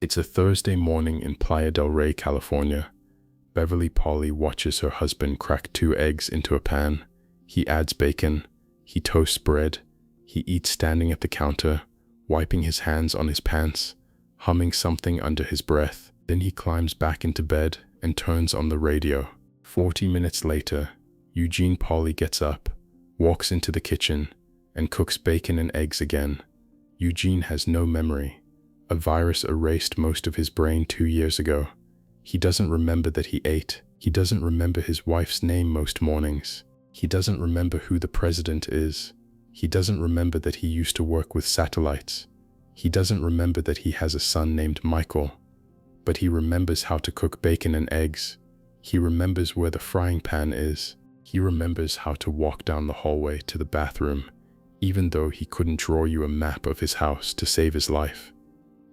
It's a Thursday morning in Playa del Rey, California. Beverly Polly watches her husband crack 2 eggs into a pan. He adds bacon. He toasts bread. He eats standing at the counter, wiping his hands on his pants, humming something under his breath. Then he climbs back into bed and turns on the radio. 40 minutes later, Eugene Polly gets up, walks into the kitchen, and cooks bacon and eggs again. Eugene has no memory. A virus erased most of his brain 2 years ago. He doesn't remember that he ate. He doesn't remember his wife's name most mornings. He doesn't remember who the president is. He doesn't remember that he used to work with satellites. He doesn't remember that he has a son named Michael. But he remembers how to cook bacon and eggs. He remembers where the frying pan is. He remembers how to walk down the hallway to the bathroom, even though he couldn't draw you a map of his house to save his life.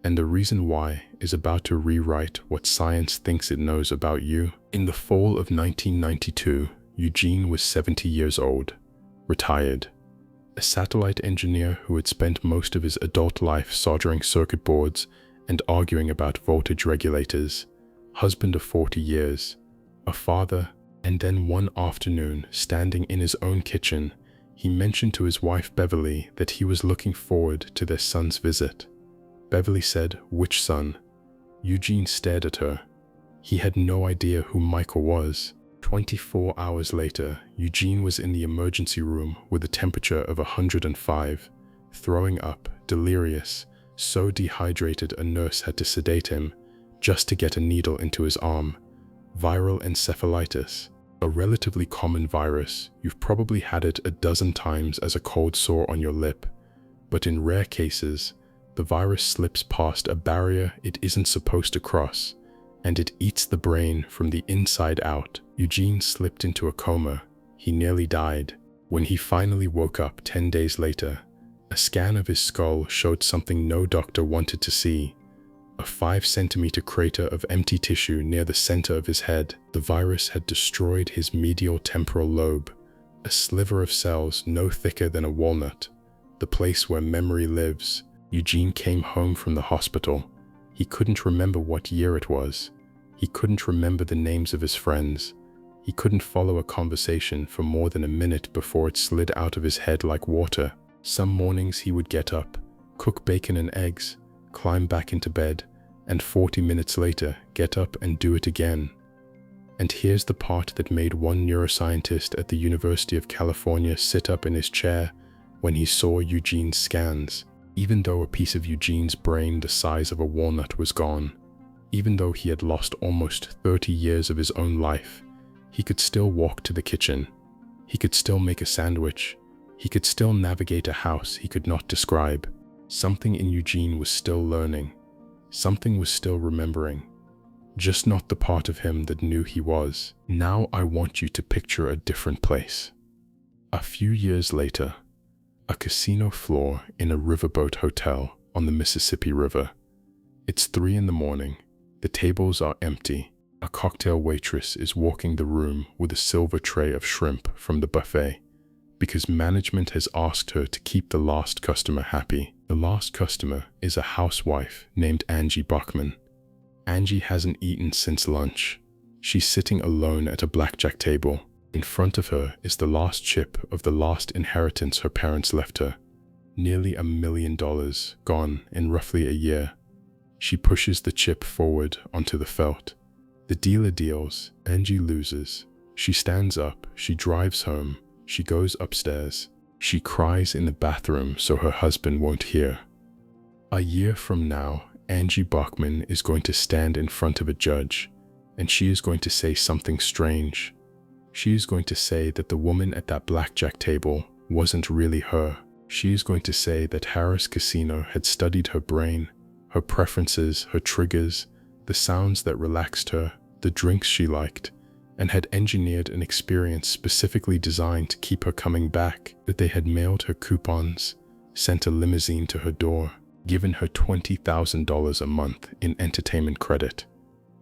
And the reason why is about to rewrite what science thinks it knows about you. In the fall of 1992, Eugene was 70 years old, retired. A satellite engineer who had spent most of his adult life soldering circuit boards and arguing about voltage regulators, husband of 40 years, a father, and then one afternoon, standing in his own kitchen, he mentioned to his wife Beverly that he was looking forward to their son's visit. Beverly said, "Which son?" Eugene stared at her. He had no idea who Michael was. 24 hours later, Eugene was in the emergency room with a temperature of 105, throwing up, delirious, so dehydrated a nurse had to sedate him just to get a needle into his arm. Viral encephalitis, a relatively common virus. You've probably had it a dozen times as a cold sore on your lip, but in rare cases, the virus slips past a barrier it isn't supposed to cross, and it eats the brain from the inside out. Eugene slipped into a coma. He nearly died. When he finally woke up 10 days later, a scan of his skull showed something no doctor wanted to see: a 5-centimeter crater of empty tissue near the center of his head. The virus had destroyed his medial temporal lobe, a sliver of cells no thicker than a walnut, the place where memory lives. Eugene came home from the hospital. He couldn't remember what year it was. He couldn't remember the names of his friends. He couldn't follow a conversation for more than a minute before it slid out of his head like water. Some mornings he would get up, cook bacon and eggs, climb back into bed, and 40 minutes later get up and do it again. And here's the part that made one neuroscientist at the University of California sit up in his chair when he saw Eugene's scans. Even though a piece of Eugene's brain the size of a walnut was gone, even though he had lost almost 30 years of his own life, he could still walk to the kitchen. He could still make a sandwich. He could still navigate a house he could not describe. Something in Eugene was still learning. Something was still remembering. Just not the part of him that knew he was. Now I want you to picture a different place. A few years later, a casino floor in a riverboat hotel on the Mississippi River. It's 3 in the morning. The tables are empty. A cocktail waitress is walking the room with a silver tray of shrimp from the buffet because management has asked her to keep the last customer happy. The last customer is a housewife named Angie Bachman. Angie hasn't eaten since lunch. She's sitting alone at a blackjack table. In front of her is the last chip of the last inheritance her parents left her. Nearly $1 million gone in roughly a year. She pushes the chip forward onto the felt. The dealer deals, Angie loses. She stands up, she drives home, she goes upstairs. She cries in the bathroom so her husband won't hear. A year from now, Angie Bachman is going to stand in front of a judge, and she is going to say something strange. She is going to say that the woman at that blackjack table wasn't really her. She is going to say that Harris Casino had studied her brain, her preferences, her triggers, the sounds that relaxed her, the drinks she liked, and had engineered an experience specifically designed to keep her coming back, that they had mailed her coupons, sent a limousine to her door, given her $20,000 a month in entertainment credit,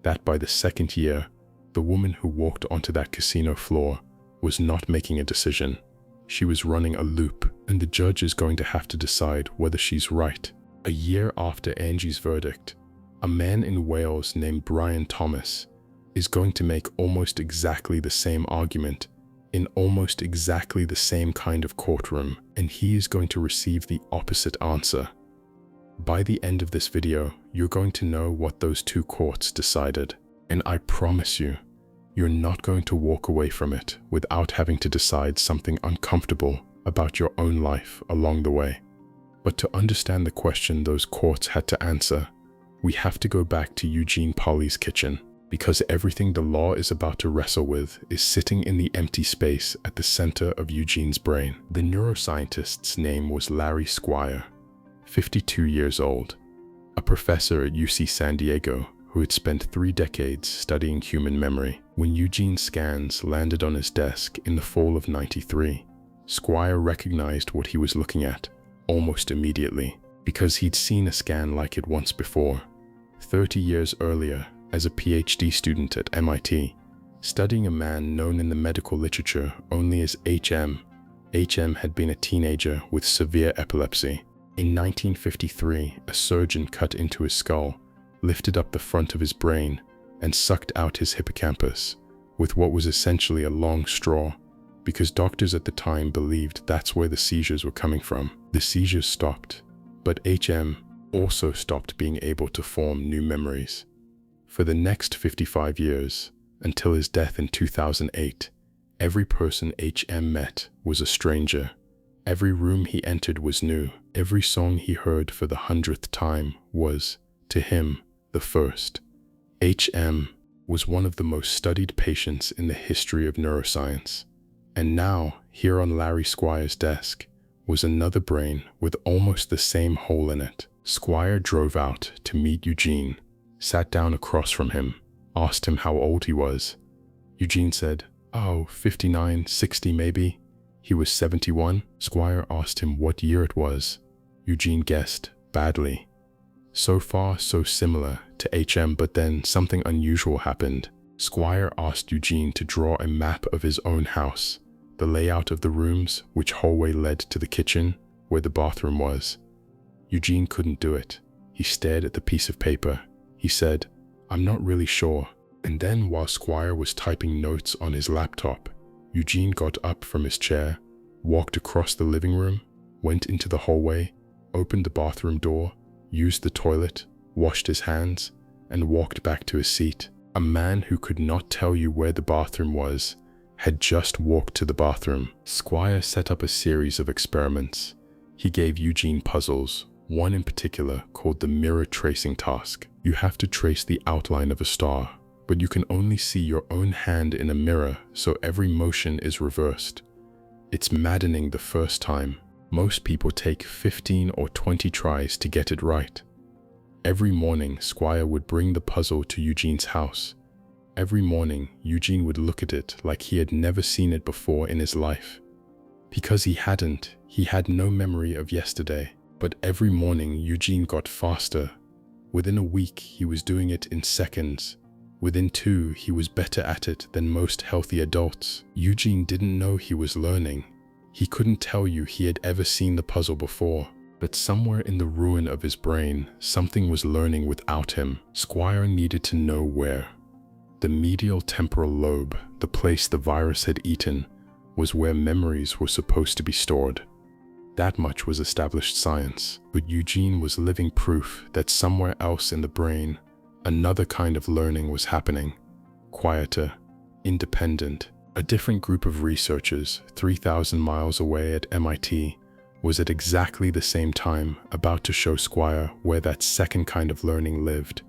that by the second year, the woman who walked onto that casino floor was not making a decision. She was running a loop, and the judge is going to have to decide whether she's right. A year after Angie's verdict, A man in Wales named Brian Thomas is going to make almost exactly the same argument in almost exactly the same kind of courtroom, and he is going to receive the opposite answer. By the end of this video, you're going to know what those two courts decided, and I promise you, you're not going to walk away from it without having to decide something uncomfortable about your own life along the way. But to understand the question those courts had to answer, we have to go back to Eugene Polly's kitchen, because everything the law is about to wrestle with is sitting in the empty space at the center of Eugene's brain. The neuroscientist's name was Larry Squire, 52 years old, a professor at UC San Diego who had spent 3 decades studying human memory. When Eugene's scans landed on his desk in the fall of '93, Squire recognized what he was looking at almost immediately, because he'd seen a scan like it once before, 30 years earlier as a PhD student at MIT, studying a man known in the medical literature only as HM. HM had been a teenager with severe epilepsy. In 1953, a surgeon cut into his skull, lifted up the front of his brain, and sucked out his hippocampus with what was essentially a long straw, because doctors at the time believed that's where the seizures were coming from. The seizures stopped, but HM also stopped being able to form new memories. For the next 55 years, until his death in 2008, every person HM met was a stranger. Every room he entered was new. Every song he heard for the 100th time was, to him, the first. HM was one of the most studied patients in the history of neuroscience. And now, here on Larry Squire's desk, was another brain with almost the same hole in it. Squire drove out to meet Eugene, sat down across from him, asked him how old he was. Eugene said, "Oh, 59, 60 maybe." He was 71. Squire asked him what year it was. Eugene guessed badly. So far, so similar to HM, but then something unusual happened. Squire asked Eugene to draw a map of his own house, the layout of the rooms, which hallway led to the kitchen, where the bathroom was. Eugene couldn't do it. He stared at the piece of paper. He said, "I'm not really sure." And then, while Squire was typing notes on his laptop, Eugene got up from his chair, walked across the living room, went into the hallway, opened the bathroom door, used the toilet, washed his hands, and walked back to his seat. A man who could not tell you where the bathroom was had just walked to the bathroom. Squire set up a series of experiments. He gave Eugene puzzles, one in particular called the mirror tracing task. You have to trace the outline of a star, but you can only see your own hand in a mirror, so every motion is reversed. It's maddening the first time. Most people take 15 or 20 tries to get it right. Every morning, Squire would bring the puzzle to Eugene's house. Every morning, Eugene would look at it like he had never seen it before in his life. Because he had no memory of yesterday. But every morning, Eugene got faster. Within a week, he was doing it in seconds. Within 2, he was better at it than most healthy adults. Eugene didn't know he was learning. He couldn't tell you he had ever seen the puzzle before. But somewhere in the ruin of his brain, something was learning without him. Squire needed to know where. The medial temporal lobe, the place the virus had eaten, was where memories were supposed to be stored. That much was established science, but Eugene was living proof that somewhere else in the brain, another kind of learning was happening. Quieter, independent. A different group of researchers, 3,000 miles away at MIT, was at exactly the same time about to show Squire where that second kind of learning lived.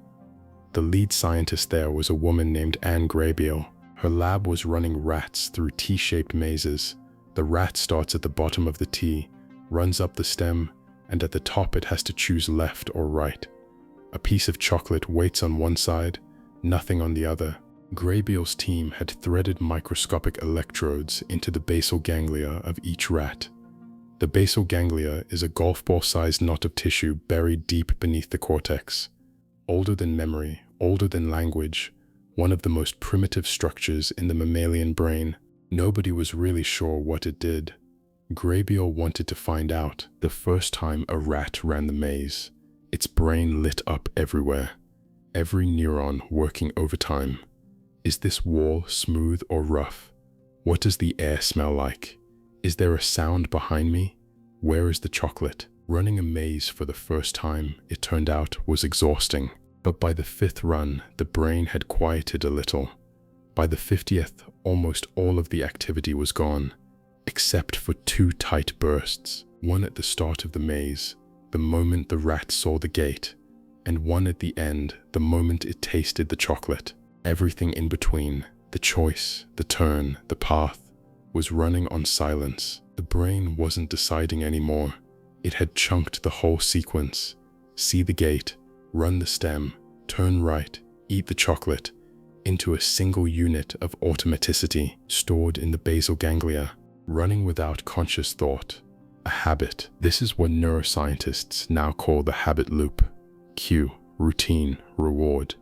The lead scientist there was a woman named Anne Graybiel. Her lab was running rats through T-shaped mazes. The rat starts at the bottom of the T, runs up the stem, and at the top it has to choose left or right. A piece of chocolate waits on one side, nothing on the other. Graybiel's team had threaded microscopic electrodes into the basal ganglia of each rat. The basal ganglia is a golf ball-sized knot of tissue buried deep beneath the cortex. Older than memory, older than language, one of the most primitive structures in the mammalian brain. Nobody was really sure what it did. Graybiel wanted to find out. The first time a rat ran the maze, its brain lit up everywhere. every neuron working overtime. Is this wall smooth or rough? What does the air smell like? Is there a sound behind me? Where is the chocolate? Running a maze for the first time, it turned out, was exhausting. But by the 5th run, the brain had quieted a little. By the 50th, almost all of the activity was gone, except for 2 tight bursts. One at the start of the maze, the moment the rat saw the gate, and one at the end, the moment it tasted the chocolate. Everything in between, the choice, the turn, the path, was running on silence. The brain wasn't deciding anymore. It had chunked the whole sequence. See the gate, run the stem, turn right, eat the chocolate, into a single unit of automaticity stored in the basal ganglia, running without conscious thought. A habit. This is what neuroscientists now call the habit loop. Cue, routine, reward.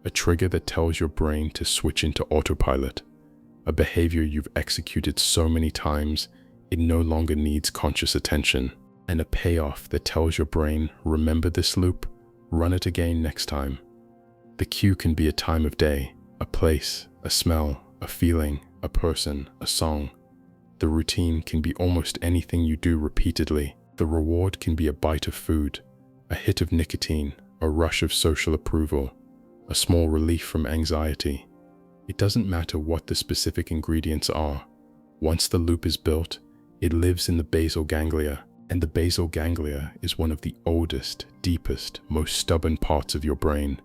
A trigger that tells your brain to switch into autopilot. A behavior you've executed so many times, it no longer needs conscious attention. And a payoff that tells your brain, remember this loop, run it again next time. The cue can be a time of day, a place, a smell, a feeling, a person, a song. The routine can be almost anything you do repeatedly. The reward can be a bite of food, a hit of nicotine, a rush of social approval, a small relief from anxiety. It doesn't matter what the specific ingredients are. Once the loop is built, it lives in the basal ganglia, and the basal ganglia is one of the oldest, deepest, most stubborn parts of your brain.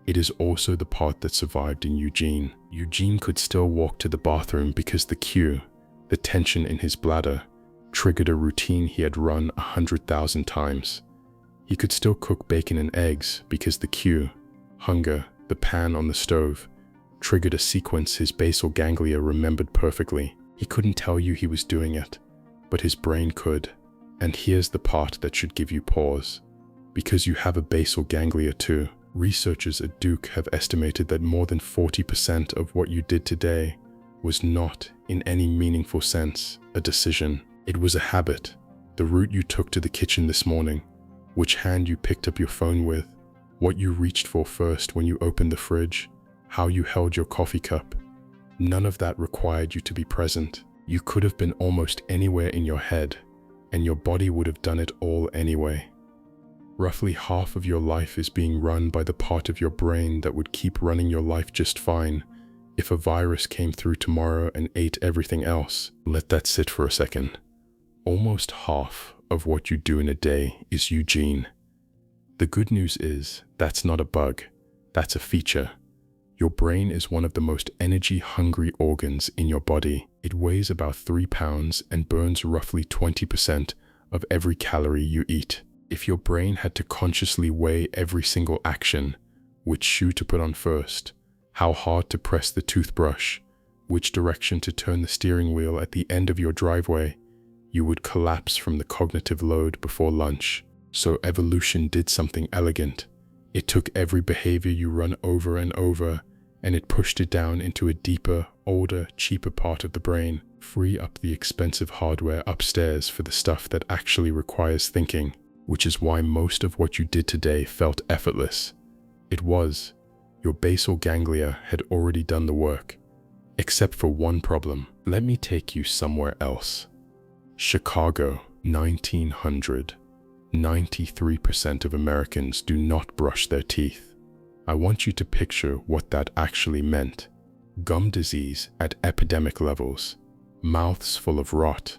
It is also the part that survived in Eugene. Eugene could still walk to the bathroom because the cue, the tension in his bladder, triggered a routine he had run 100,000 times. He could still cook bacon and eggs because the cue, hunger, the pan on the stove, triggered a sequence his basal ganglia remembered perfectly. He couldn't tell you he was doing it, but his brain could. And here's the part that should give you pause. Because you have a basal ganglia too. Researchers at Duke have estimated that more than 40% of what you did today was not, in any meaningful sense, a decision. It was a habit. The route you took to the kitchen this morning, which hand you picked up your phone with, what you reached for first when you opened the fridge, how you held your coffee cup. None of that required you to be present. You could have been almost anywhere in your head, and your body would have done it all anyway. Roughly half of your life is being run by the part of your brain that would keep running your life just fine if a virus came through tomorrow and ate everything else. Let that sit for a second. Almost half of what you do in a day is Eugene. The good news is that's not a bug, that's a feature. Your brain is one of the most energy-hungry organs in your body. It weighs about 3 pounds and burns roughly 20% of every calorie you eat. If your brain had to consciously weigh every single action, which shoe to put on first, how hard to press the toothbrush, which direction to turn the steering wheel at the end of your driveway, you would collapse from the cognitive load before lunch. So evolution did something elegant. It took every behavior you run over and over, and it pushed it down into a deeper, older, cheaper part of the brain. Free up the expensive hardware upstairs for the stuff that actually requires thinking, which is why most of what you did today felt effortless. It was. Your basal ganglia had already done the work. Except for one problem. Let me take you somewhere else. Chicago, 1900. 93% of Americans do not brush their teeth. I want you to picture what that actually meant. Gum disease at epidemic levels. Mouths full of rot.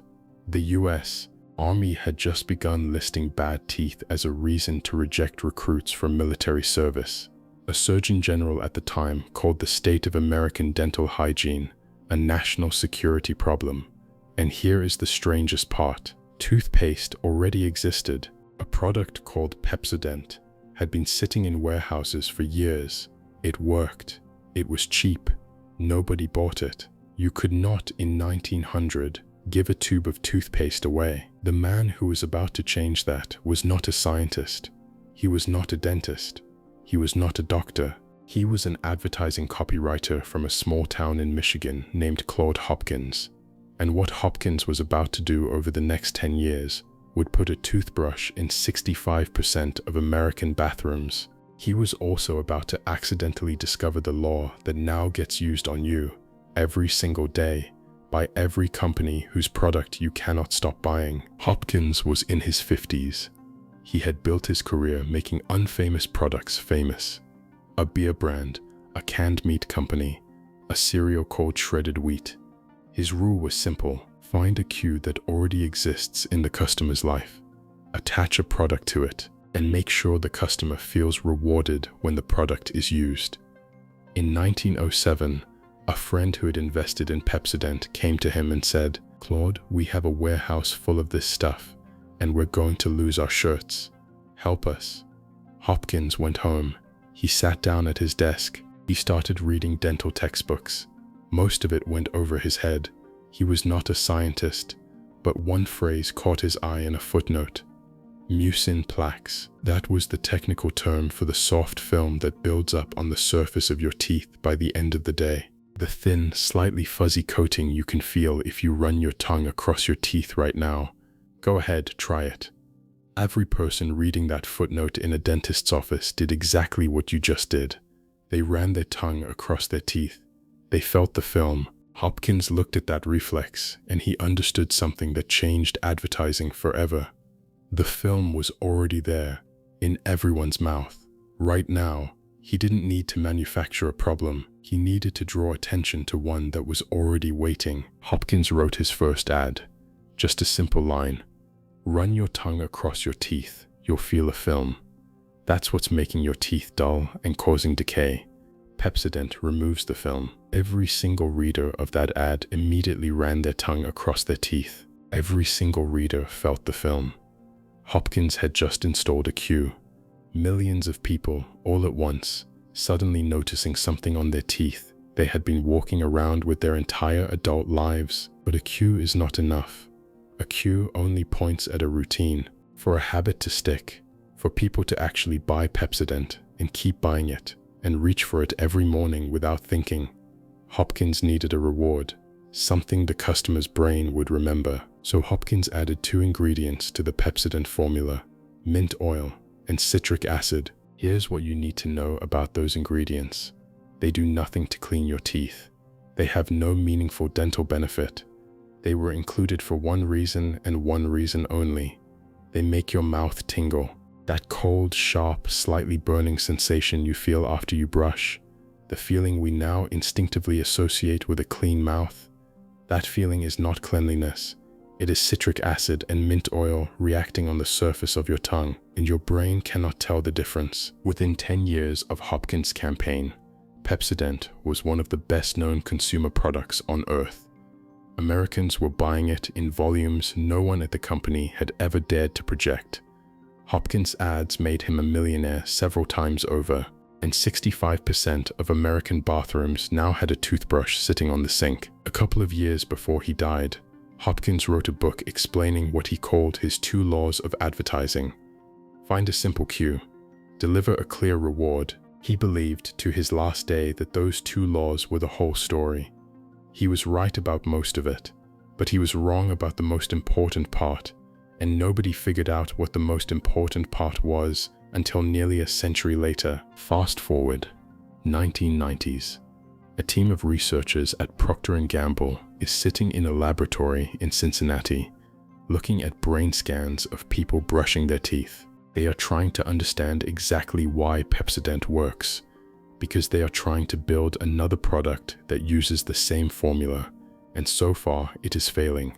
The US Army had just begun listing bad teeth as a reason to reject recruits from military service. A Surgeon General at the time called the state of American dental hygiene a national security problem. And here is the strangest part. Toothpaste already existed. A product called Pepsodent had been sitting in warehouses for years. It worked. It was cheap. Nobody bought it. You could not, in 1900, give a tube of toothpaste away. The man who was about to change that was not a scientist. He was not a dentist. He was not a doctor. He was an advertising copywriter from a small town in Michigan named Claude Hopkins. And what Hopkins was about to do over the next 10 years would put a toothbrush in 65% of American bathrooms. He was also about to accidentally discover the law that now gets used on you every single day by every company whose product you cannot stop buying. Hopkins was in his 50s. He had built his career making unfamous products famous. A beer brand, a canned meat company, a cereal called shredded wheat. His rule was simple: find a cue that already exists in the customer's life, attach a product to it, and make sure the customer feels rewarded when the product is used. In 1907, a friend who had invested in Pepsodent came to him and said, "Claude, we have a warehouse full of this stuff, and we're going to lose our shirts. Help us." Hopkins went home. He sat down at his desk. He started reading dental textbooks. Most of it went over his head. He was not a scientist, but one phrase caught his eye in a footnote. Mucin plaques. That was the technical term for the soft film that builds up on the surface of your teeth by the end of the day. The thin, slightly fuzzy coating you can feel if you run your tongue across your teeth right now. Go ahead, try it. Every person reading that footnote in a dentist's office did exactly what you just did. They ran their tongue across their teeth. They felt the film. Hopkins looked at that reflex, and he understood something that changed advertising forever. The film was already there, in everyone's mouth. Right now, he didn't need to manufacture a problem. He needed to draw attention to one that was already waiting. Hopkins wrote his first ad. Just a simple line. Run your tongue across your teeth, you'll feel a film. That's what's making your teeth dull and causing decay. Pepsodent removes the film. Every single reader of that ad immediately ran their tongue across their teeth. Every single reader felt the film. Hopkins had just installed a cue. Millions of people, all at once, suddenly noticing something on their teeth they had been walking around with their entire adult lives. But a cue is not enough. A cue only points at a routine. For a habit to stick, for people to actually buy Pepsodent and keep buying it and reach for it every morning without thinking, Hopkins needed a reward, something the customer's brain would remember. So Hopkins added 2 ingredients to the Pepsodent formula: mint oil and citric acid. Here's what you need to know about those ingredients. They do nothing to clean your teeth. They have no meaningful dental benefit. They were included for one reason and one reason only. They make your mouth tingle. That cold, sharp, slightly burning sensation you feel after you brush. The feeling we now instinctively associate with a clean mouth. That feeling is not cleanliness. It is citric acid and mint oil reacting on the surface of your tongue, and your brain cannot tell the difference. Within 10 years of Hopkins' campaign, Pepsodent was one of the best-known consumer products on Earth. Americans were buying it in volumes no one at the company had ever dared to project. Hopkins' ads made him a millionaire several times over, and 65% of American bathrooms now had a toothbrush sitting on the sink. A couple of years before he died, Hopkins wrote a book explaining what he called his 2 laws of advertising. Find a simple cue, deliver a clear reward. He believed to his last day that those 2 laws were the whole story. He was right about most of it, but he was wrong about the most important part, and nobody figured out what the most important part was until nearly a century later. Fast forward, 1990s. A team of researchers at Procter & Gamble is sitting in a laboratory in Cincinnati, looking at brain scans of people brushing their teeth. They are trying to understand exactly why Pepsodent works, because they are trying to build another product that uses the same formula, and so far it is failing.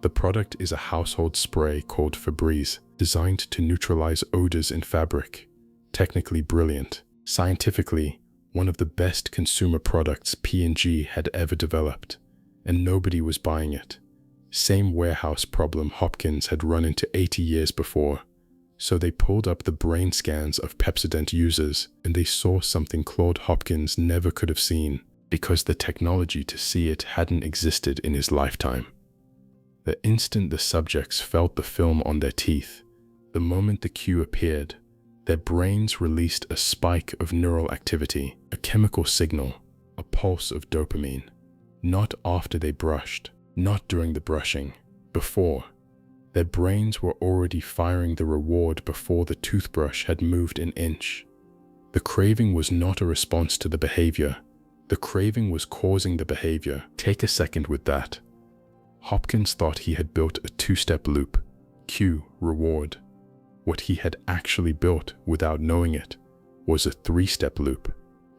The product is a household spray called Febreze, designed to neutralize odors in fabric. Technically brilliant. Scientifically, one of the best consumer products P&G had ever developed, and nobody was buying it. Same warehouse problem Hopkins had run into 80 years before. So they pulled up the brain scans of Pepsodent users, and they saw something Claude Hopkins never could have seen, because the technology to see it hadn't existed in his lifetime. The instant the subjects felt the film on their teeth, the moment the cue appeared, their brains released a spike of neural activity, a chemical signal, a pulse of dopamine. Not after they brushed, not during the brushing, before. Their brains were already firing the reward before the toothbrush had moved an inch. The craving was not a response to the behavior. The craving was causing the behavior. Take a second with that. Hopkins thought he had built a two-step loop: cue, reward. What he had actually built, without knowing it, was a three-step loop: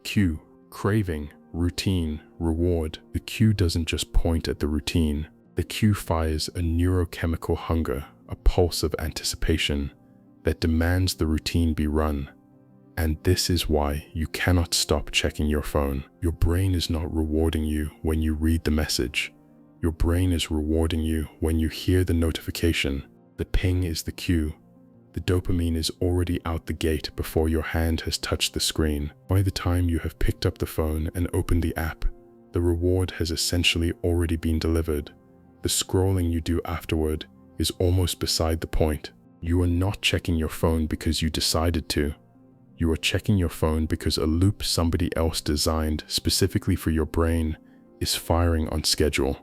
cue, craving, routine, reward. The cue doesn't just point at the routine. The cue fires a neurochemical hunger, a pulse of anticipation that demands the routine be run. And this is why you cannot stop checking your phone. Your brain is not rewarding you when you read the message. Your brain is rewarding you when you hear the notification. The ping is the cue. The dopamine is already out the gate before your hand has touched the screen. By the time you have picked up the phone and opened the app, the reward has essentially already been delivered. The scrolling you do afterward is almost beside the point. You are not checking your phone because you decided to. You are checking your phone because a loop somebody else designed specifically for your brain is firing on schedule.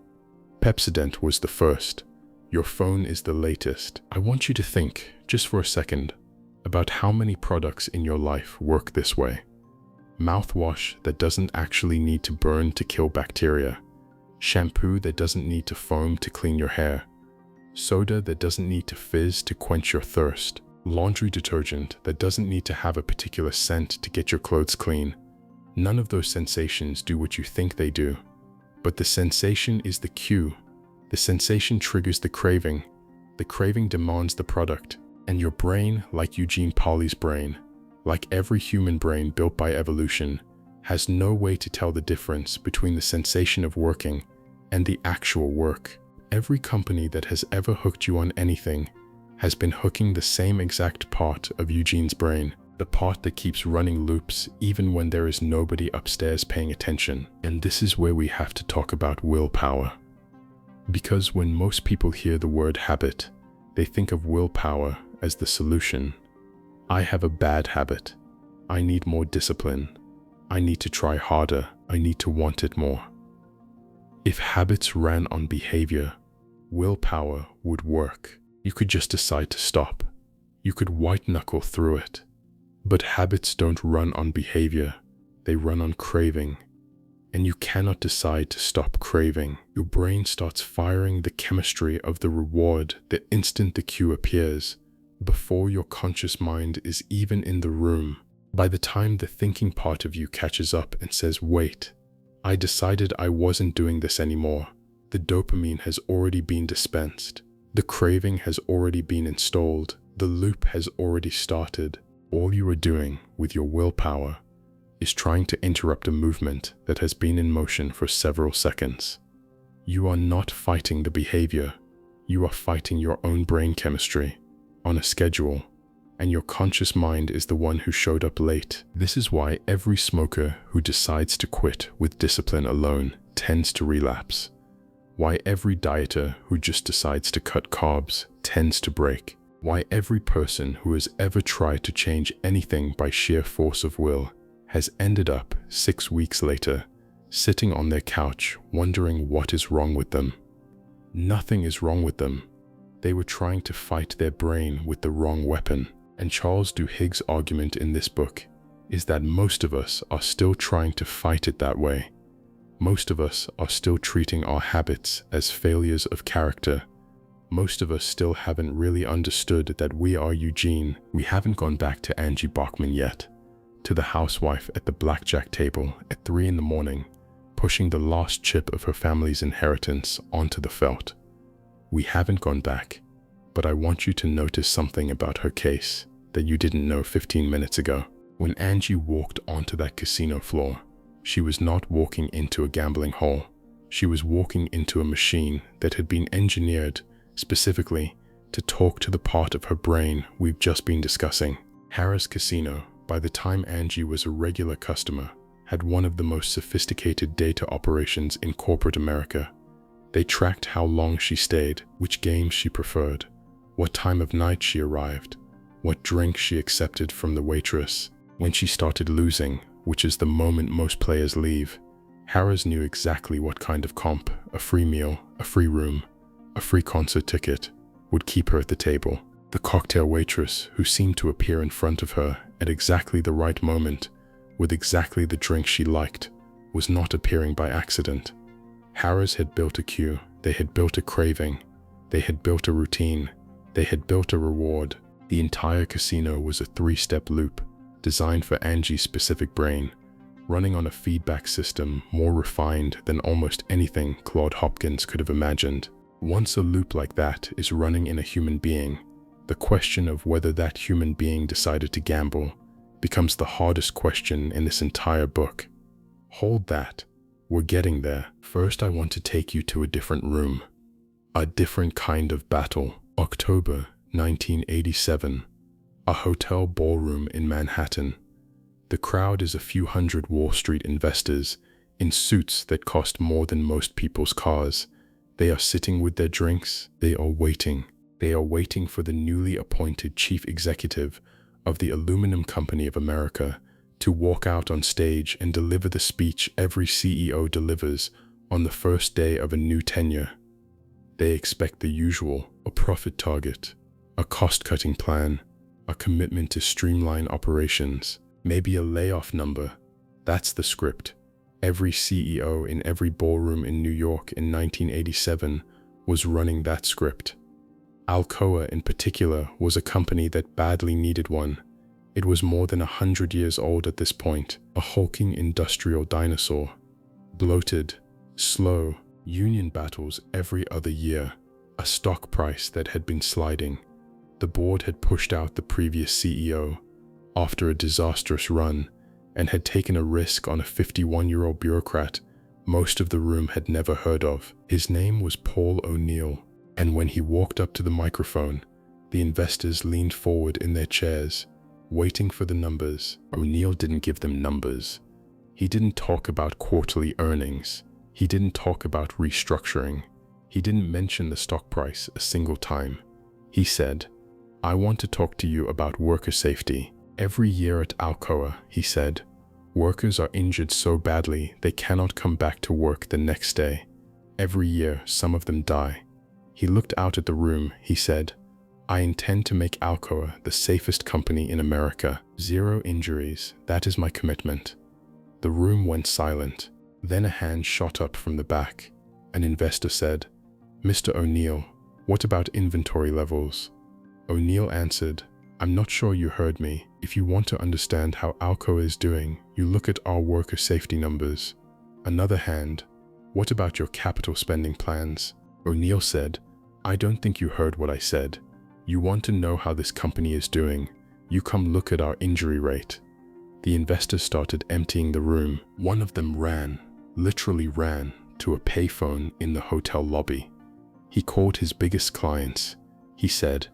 Pepsodent was the first. Your phone is the latest. I want you to think, just for a second, about how many products in your life work this way. Mouthwash that doesn't actually need to burn to kill bacteria. Shampoo that doesn't need to foam to clean your hair. Soda that doesn't need to fizz to quench your thirst. Laundry detergent that doesn't need to have a particular scent to get your clothes clean. None of those sensations do what you think they do. But the sensation is the cue. The sensation triggers the craving. The craving demands the product. And your brain, like Eugene Pauli's brain, like every human brain built by evolution, has no way to tell the difference between the sensation of working and the actual work. Every company that has ever hooked you on anything has been hooking the same exact part of Eugene's brain, the part that keeps running loops even when there is nobody upstairs paying attention. And this is where we have to talk about willpower. Because when most people hear the word habit, they think of willpower as the solution. I have a bad habit. I need more discipline. I need to try harder. I need to want it more. If habits ran on behavior, willpower would work. You could just decide to stop. You could white-knuckle through it. But habits don't run on behavior. They run on craving. And you cannot decide to stop craving. Your brain starts firing the chemistry of the reward the instant the cue appears, before your conscious mind is even in the room. By the time the thinking part of you catches up and says, "Wait, I decided I wasn't doing this anymore," the dopamine has already been dispensed. The craving has already been installed. The loop has already started. All you are doing with your willpower is trying to interrupt a movement that has been in motion for several seconds. You are not fighting the behavior. You are fighting your own brain chemistry on a schedule, and your conscious mind is the one who showed up late. This is why every smoker who decides to quit with discipline alone tends to relapse. Why every dieter who just decides to cut carbs tends to break. Why every person who has ever tried to change anything by sheer force of will has ended up 6 weeks later, sitting on their couch wondering what is wrong with them. Nothing is wrong with them. They were trying to fight their brain with the wrong weapon. And Charles Duhigg's argument in this book is that most of us are still trying to fight it that way. Most of us are still treating our habits as failures of character. Most of us still haven't really understood that we are Eugene. We haven't gone back to Angie Bachman yet, to the housewife at the blackjack table at 3 in the morning, pushing the last chip of her family's inheritance onto the felt. We haven't gone back, but I want you to notice something about her case that you didn't know 15 minutes ago. When Angie walked onto that casino floor, she was not walking into a gambling hall. She was walking into a machine that had been engineered specifically to talk to the part of her brain we've just been discussing. Harrah's Casino, by the time Angie was a regular customer, had one of the most sophisticated data operations in corporate America. They tracked how long she stayed, which games she preferred, what time of night she arrived, what drink she accepted from the waitress. When she started losing, which is the moment most players leave, Harrah's knew exactly what kind of comp, a free meal, a free room, a free concert ticket, would keep her at the table. The cocktail waitress, who seemed to appear in front of her at exactly the right moment, with exactly the drink she liked, was not appearing by accident. Harrah's had built a queue, they had built a craving, they had built a routine, they had built a reward. The entire casino was a three-step loop, designed for Angie's specific brain, running on a feedback system more refined than almost anything Claude Hopkins could have imagined. Once a loop like that is running in a human being, the question of whether that human being decided to gamble becomes the hardest question in this entire book. Hold that. We're getting there. First, I want to take you to a different room. A different kind of battle. October 1987. A hotel ballroom in Manhattan. The crowd is a few hundred Wall Street investors in suits that cost more than most people's cars. They are sitting with their drinks. They are waiting. They are waiting for the newly appointed chief executive of the Aluminum Company of America to walk out on stage and deliver the speech every CEO delivers on the first day of a new tenure. They expect the usual: a profit target, a cost-cutting plan, a commitment to streamline operations, maybe a layoff number. That's the script. Every CEO in every ballroom in New York in 1987 was running that script. Alcoa in particular was a company that badly needed one. It was more than 100 years old at this point, a hulking industrial dinosaur. Bloated, slow, union battles every other year, a stock price that had been sliding. The board had pushed out the previous CEO after a disastrous run and had taken a risk on a 51-year-old bureaucrat most of the room had never heard of. His name was Paul O'Neill, and when he walked up to the microphone, the investors leaned forward in their chairs, waiting for the numbers. O'Neill didn't give them numbers. He didn't talk about quarterly earnings. He didn't talk about restructuring. He didn't mention the stock price a single time. He said, "I want to talk to you about worker safety. Every year at Alcoa," he said, "workers are injured so badly they cannot come back to work the next day. Every year, some of them die." He looked out at the room. He said, "I intend to make Alcoa the safest company in America. 0 injuries, that is my commitment." The room went silent. Then a hand shot up from the back. An investor said, "Mr. O'Neill, what about inventory levels?" O'Neill answered, "I'm not sure you heard me. If you want to understand how Alcoa is doing, you look at our worker safety numbers." Another hand, "What about your capital spending plans?" O'Neill said, "I don't think you heard what I said. You want to know how this company is doing. You come look at our injury rate." The investors started emptying the room. One of them ran, literally ran, to a payphone in the hotel lobby. He called his biggest clients. He said,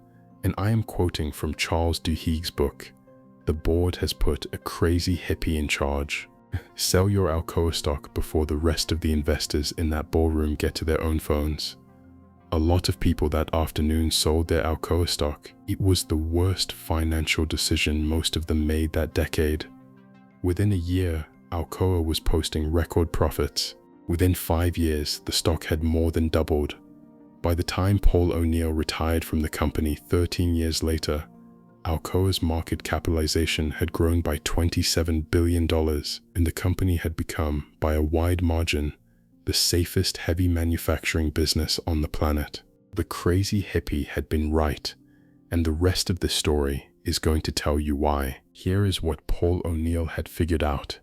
and I am quoting from Charles Duhigg's book, "The board has put a crazy hippie in charge. Sell your Alcoa stock before the rest of the investors in that ballroom get to their own phones." A lot of people that afternoon sold their Alcoa stock. It was the worst financial decision most of them made that decade. Within a year, Alcoa was posting record profits. Within 5 years, the stock had more than doubled. By the time Paul O'Neill retired from the company 13 years later, Alcoa's market capitalization had grown by $27 billion, and the company had become, by a wide margin, the safest heavy manufacturing business on the planet. The crazy hippie had been right, and the rest of the story is going to tell you why. Here is what Paul O'Neill had figured out,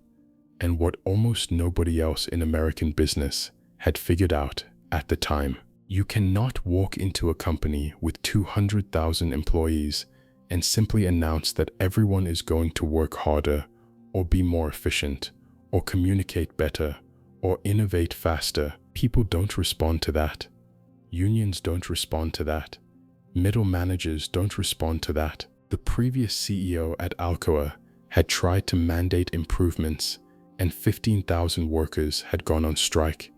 and what almost nobody else in American business had figured out at the time. You cannot walk into a company with 200,000 employees and simply announce that everyone is going to work harder, or be more efficient, or communicate better, or innovate faster. People don't respond to that. Unions don't respond to that. Middle managers don't respond to that. The previous CEO at Alcoa had tried to mandate improvements, and 15,000 workers had gone on strike.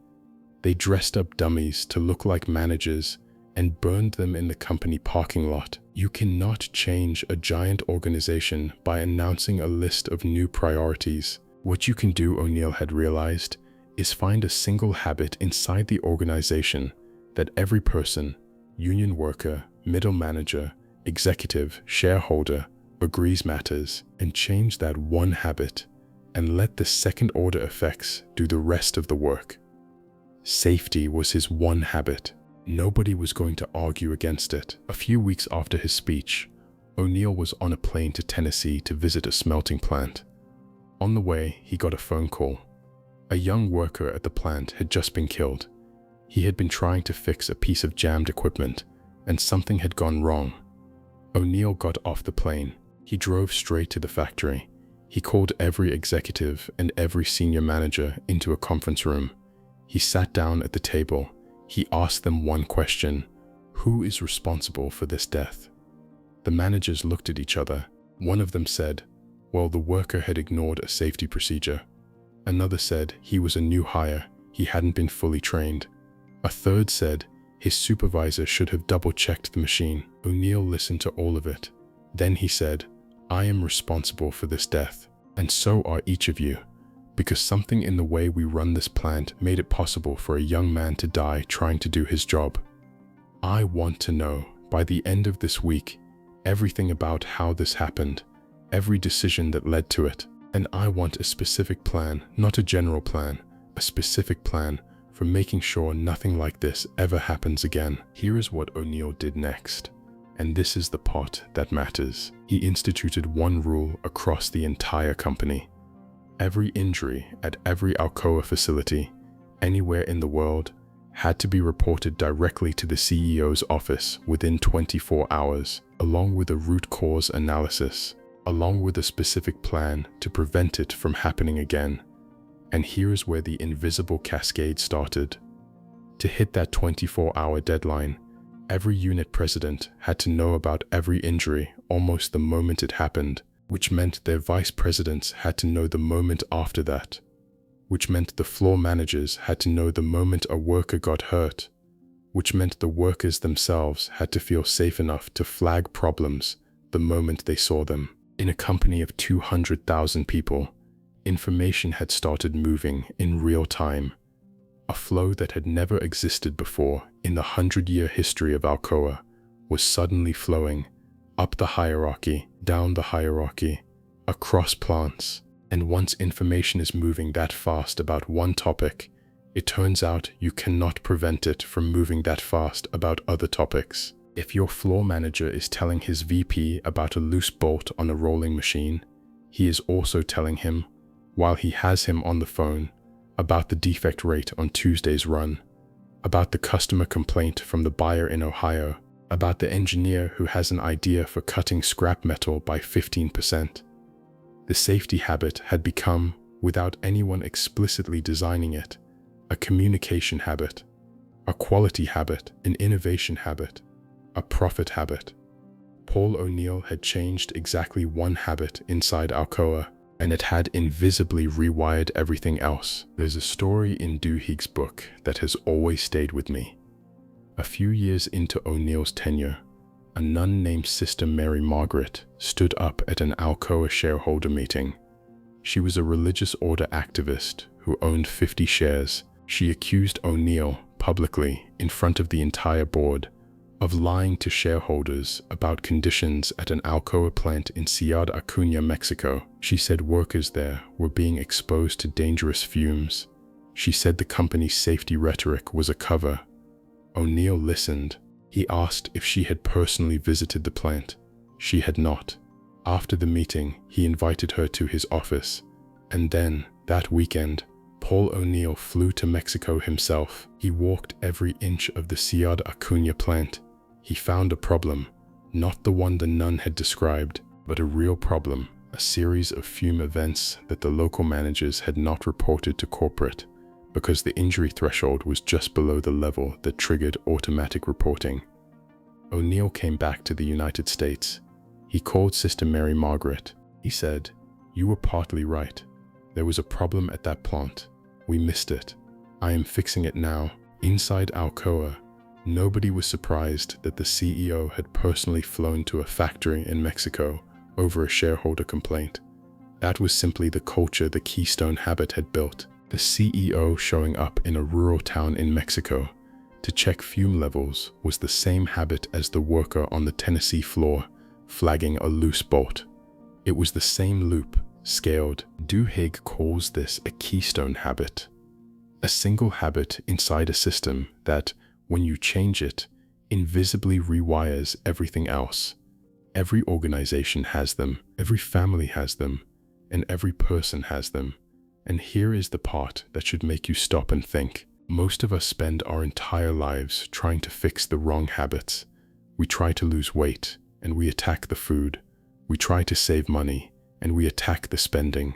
They dressed up dummies to look like managers and burned them in the company parking lot. You cannot change a giant organization by announcing a list of new priorities. What you can do, O'Neill had realized, is find a single habit inside the organization that every person, union worker, middle manager, executive, shareholder, agrees matters, and change that one habit and let the second-order effects do the rest of the work. Safety was his one habit. Nobody was going to argue against it. A few weeks after his speech, O'Neill was on a plane to Tennessee to visit a smelting plant. On the way, he got a phone call. A young worker at the plant had just been killed. He had been trying to fix a piece of jammed equipment, and something had gone wrong. O'Neill got off the plane. He drove straight to the factory. He called every executive and every senior manager into a conference room. He sat down at the table. He asked them one question: who is responsible for this death? The managers looked at each other. One of them said, well, the worker had ignored a safety procedure. Another said he was a new hire. He hadn't been fully trained. A third said his supervisor should have double-checked the machine. O'Neill listened to all of it. Then he said, I am responsible for this death, and so are each of you, because something in the way we run this plant made it possible for a young man to die trying to do his job. I want to know, by the end of this week, everything about how this happened, every decision that led to it, and I want a specific plan, not a general plan, a specific plan for making sure nothing like this ever happens again. Here is what O'Neill did next, and this is the part that matters. He instituted one rule across the entire company. Every injury at every Alcoa facility, anywhere in the world, had to be reported directly to the CEO's office within 24 hours, along with a root cause analysis, along with a specific plan to prevent it from happening again. And here is where the invisible cascade started. To hit that 24-hour deadline, every unit president had to know about every injury almost the moment it happened, which meant their vice presidents had to know the moment after that, which meant the floor managers had to know the moment a worker got hurt, which meant the workers themselves had to feel safe enough to flag problems the moment they saw them. In a company of 200,000 people, information had started moving in real time. A flow that had never existed before in the 100-year history of Alcoa was suddenly flowing up the hierarchy, down the hierarchy, across plants. And once information is moving that fast about one topic, it turns out you cannot prevent it from moving that fast about other topics. If your floor manager is telling his VP about a loose bolt on a rolling machine, he is also telling him, while he has him on the phone, about the defect rate on Tuesday's run, about the customer complaint from the buyer in Ohio, about the engineer who has an idea for cutting scrap metal by 15%. The safety habit had become, without anyone explicitly designing it, a communication habit, a quality habit, an innovation habit, a profit habit. Paul O'Neill had changed exactly one habit inside Alcoa, and it had invisibly rewired everything else. There's a story in Duhigg's book that has always stayed with me. A few years into O'Neill's tenure, a nun named Sister Mary Margaret stood up at an Alcoa shareholder meeting. She was a religious order activist who owned 50 shares. She accused O'Neill publicly in front of the entire board of lying to shareholders about conditions at an Alcoa plant in Ciudad Acuña, Mexico. She said workers there were being exposed to dangerous fumes. She said the company's safety rhetoric was a cover. O'Neill listened. He asked if she had personally visited the plant. She had not. After the meeting, he invited her to his office, and then, that weekend, Paul O'Neill flew to Mexico himself. He walked every inch of the Ciudad Acuña plant. He found a problem, not the one the nun had described, but a real problem, a series of fume events that the local managers had not reported to corporate, because the injury threshold was just below the level that triggered automatic reporting. O'Neill came back to the United States. He called Sister Mary Margaret. He said, "You were partly right. There was a problem at that plant. We missed it. I am fixing it now." Inside Alcoa, nobody was surprised that the CEO had personally flown to a factory in Mexico over a shareholder complaint. That was simply the culture the Keystone habit had built. The CEO showing up in a rural town in Mexico To check fume levels was the same habit as the worker on the Tennessee floor flagging a loose bolt. It was the same loop, scaled. Duhigg calls this a keystone habit. A single habit inside a system that, when you change it, invisibly rewires everything else. Every organization has them, every family has them, and every person has them. And here is the part that should make you stop and think. Most of us spend our entire lives trying to fix the wrong habits. We try to lose weight, and we attack the food. We try to save money, and we attack the spending.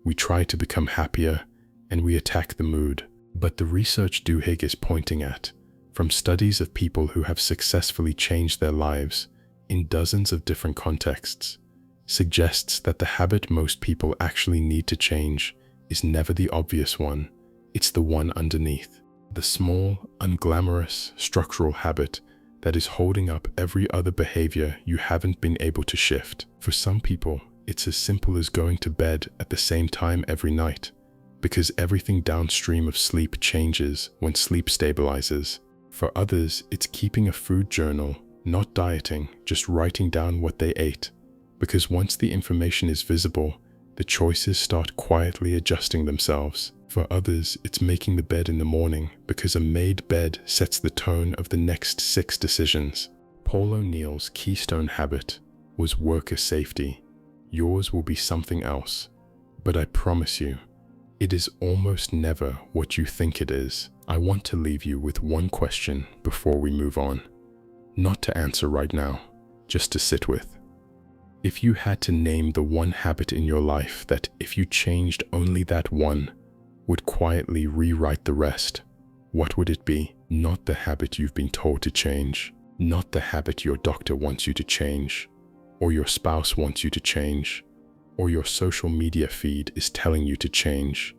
We try to become happier, and we attack the mood. But the research Duhigg is pointing at, from studies of people who have successfully changed their lives in dozens of different contexts, suggests that the habit most people actually need to change is never the obvious one. It's the one underneath. The small, unglamorous, structural habit that is holding up every other behavior you haven't been able to shift. For some people, it's as simple as going to bed at the same time every night, because everything downstream of sleep changes when sleep stabilizes. For others, it's keeping a food journal, not dieting, just writing down what they ate, because once the information is visible, the choices start quietly adjusting themselves. For others, it's making the bed in the morning, because a made bed sets the tone of the next 6 decisions. Paul O'Neill's keystone habit was worker safety. Yours will be something else, but I promise you, it is almost never what you think it is. I want to leave you with one question before we move on. Not to answer right now, just to sit with. If you had to name the one habit in your life that, if you changed only that one, would quietly rewrite the rest, what would it be? Not the habit you've been told to change, not the habit your doctor wants you to change, or your spouse wants you to change, or your social media feed is telling you to change.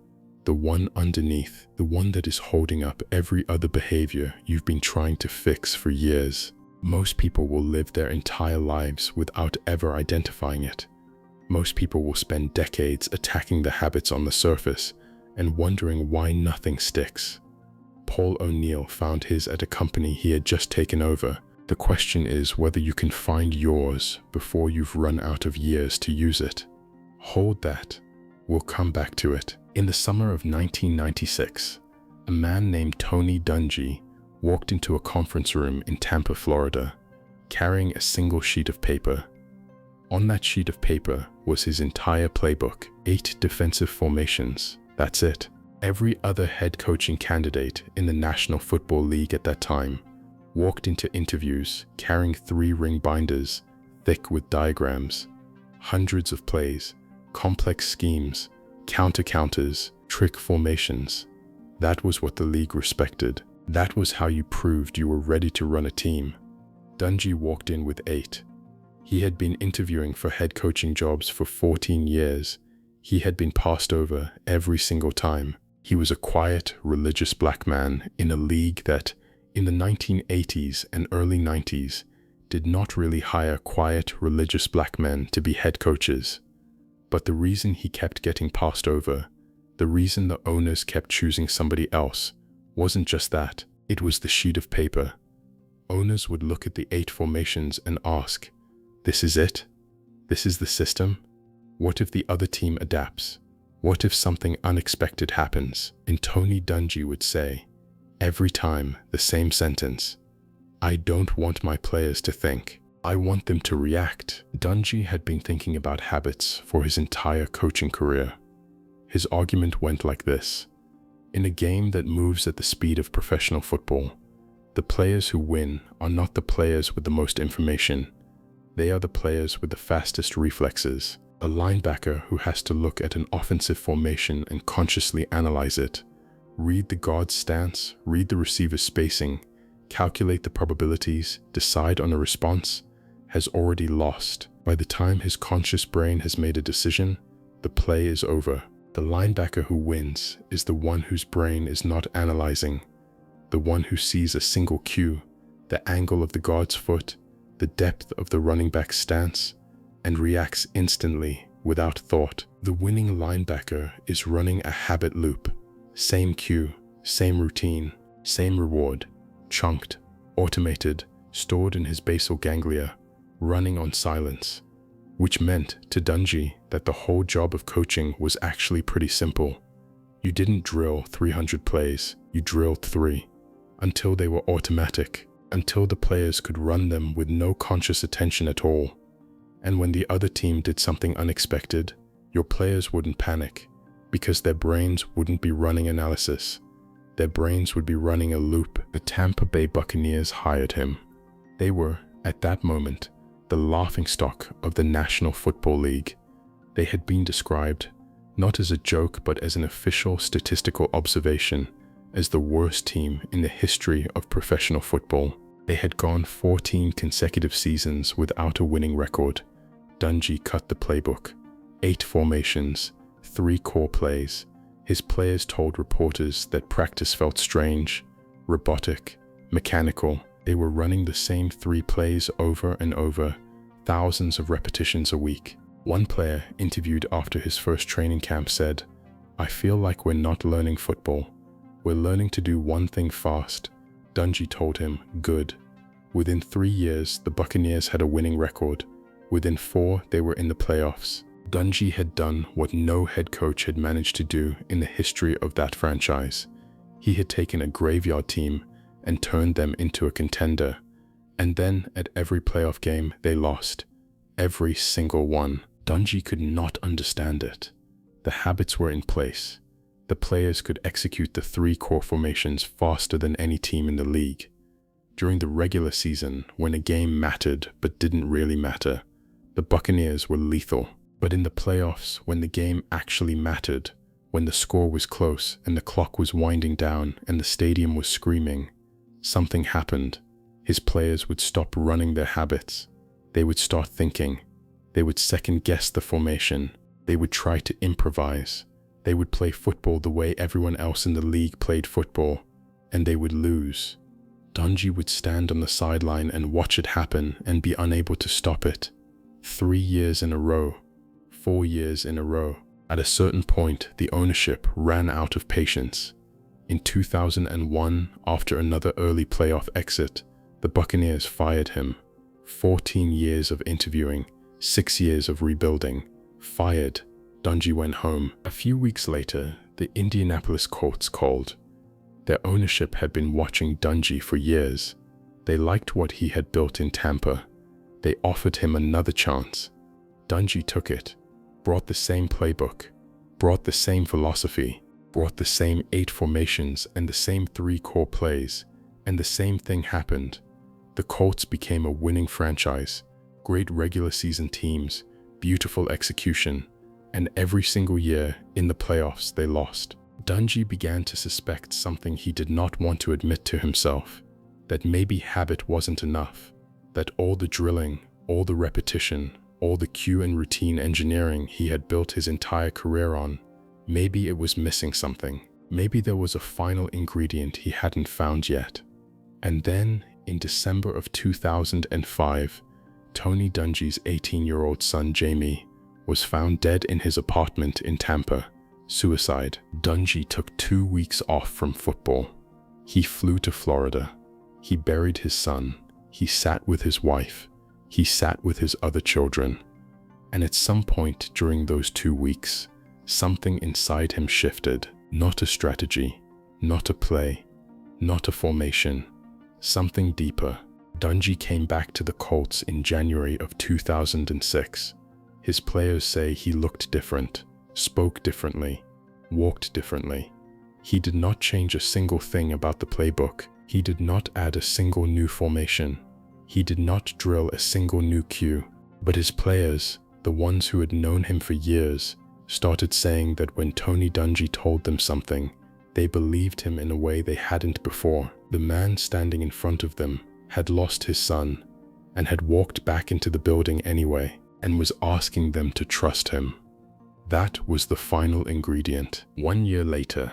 The one underneath, the one that is holding up every other behavior you've been trying to fix for years. Most people will live their entire lives without ever identifying it. Most people will spend decades attacking the habits on the surface and wondering why nothing sticks. Paul O'Neill found his at a company he had just taken over. The question is whether you can find yours before you've run out of years to use it. Hold that. We'll come back to it. In the summer of 1996, a man named Tony Dungy walked into a conference room in Tampa, Florida, carrying a single sheet of paper. On that sheet of paper was his entire playbook, 8 defensive formations. That's it. Every other head coaching candidate in the National Football League at that time walked into interviews carrying 3-ring binders, thick with diagrams, hundreds of plays, complex schemes, counter-counters, trick formations. That was what the league respected. That was how you proved you were ready to run a team. Dungy walked in with 8. He had been interviewing for head coaching jobs for 14 years. He had been passed over every single time. He was a quiet, religious black man in a league that, in the 1980s and early 90s, did not really hire quiet, religious black men to be head coaches. But the reason he kept getting passed over, the reason the owners kept choosing somebody else, wasn't just that. It was the sheet of paper. Owners would look at the 8 formations and ask, "This is it? This is the system? What if the other team adapts? What if something unexpected happens?" And Tony Dungy would say, every time, the same sentence, "I don't want my players to think. I want them to react." Dungy had been thinking about habits for his entire coaching career. His argument went like this. In a game that moves at the speed of professional football, the players who win are not the players with the most information. They are the players with the fastest reflexes. A linebacker who has to look at an offensive formation and consciously analyze it, read the guard's stance, read the receiver's spacing, calculate the probabilities, decide on a response, has already lost. By the time his conscious brain has made a decision, the play is over. The linebacker who wins is the one whose brain is not analyzing, the one who sees a single cue, the angle of the guard's foot, the depth of the running back's stance, and reacts instantly without thought. The winning linebacker is running a habit loop. Same cue, same routine, same reward, chunked, automated, stored in his basal ganglia, running on silence, which meant to Duhigg that the whole job of coaching was actually pretty simple. You didn't drill 300 plays, you drilled 3, until they were automatic, until the players could run them with no conscious attention at all. And when the other team did something unexpected, your players wouldn't panic, because their brains wouldn't be running analysis. Their brains would be running a loop. The Tampa Bay Buccaneers hired him. They were, at that moment, the laughingstock of the National Football League. They had been described, not as a joke but as an official statistical observation, as the worst team in the history of professional football. They had gone 14 consecutive seasons without a winning record. Duhigg cut the playbook. 8 formations, 3 core plays. His players told reporters that practice felt strange, robotic, mechanical. They were running the same 3 plays over and over, thousands of repetitions a week. One player interviewed after his first training camp said, "I feel like we're not learning football. We're learning to do one thing fast." Duhigg told him, "Good." Within 3 years, the Buccaneers had a winning record. Within 4, they were in the playoffs. Duhigg had done what no head coach had managed to do in the history of that franchise. He had taken a graveyard team and turned them into a contender. And then, at every playoff game, they lost. Every single one. Duhigg could not understand it. The habits were in place. The players could execute the 3 core formations faster than any team in the league. During the regular season, when a game mattered but didn't really matter, the Buccaneers were lethal. But in the playoffs, when the game actually mattered, when the score was close and the clock was winding down and the stadium was screaming, something happened. His players would stop running their habits. They would start thinking. They would second-guess the formation. They would try to improvise. They would play football the way everyone else in the league played football, and they would lose. Duhigg would stand on the sideline and watch it happen and be unable to stop it. 3 years in a row. 4 years in a row. At a certain point, the ownership ran out of patience. In 2001, after another early playoff exit, the Buccaneers fired him. 14 years of interviewing, 6 years of rebuilding. Fired. Duhigg went home. A few weeks later, the Indianapolis Colts called. Their ownership had been watching Duhigg for years. They liked what he had built in Tampa. They offered him another chance. Duhigg took it. Brought the same playbook, brought the same philosophy, brought the same 8 formations and the same 3 core plays, and the same thing happened. The Colts became a winning franchise, great regular season teams, beautiful execution, and every single year in the playoffs they lost. Duhigg began to suspect something he did not want to admit to himself, that maybe habit wasn't enough, that all the drilling, all the repetition, all the cue and routine engineering he had built his entire career on, maybe it was missing something. Maybe there was a final ingredient he hadn't found yet. And then, in December of 2005, Tony Dungy's 18-year-old son Jamie was found dead in his apartment in Tampa. Suicide. Duhigg took 2 weeks off from football. He flew to Florida. He buried his son. He sat with his wife. He sat with his other children. And at some point during those 2 weeks, something inside him shifted. Not a strategy, not a play, not a formation, something deeper. Duhigg came back to the Colts in January of 2006. His players say he looked different, spoke differently, walked differently. He did not change a single thing about the playbook. He did not add a single new formation. He did not drill a single new cue. But his players, the ones who had known him for years, started saying that when Tony Duhigg told them something, they believed him in a way they hadn't before. The man standing in front of them had lost his son and had walked back into the building anyway and was asking them to trust him. That was the final ingredient. 1 year later,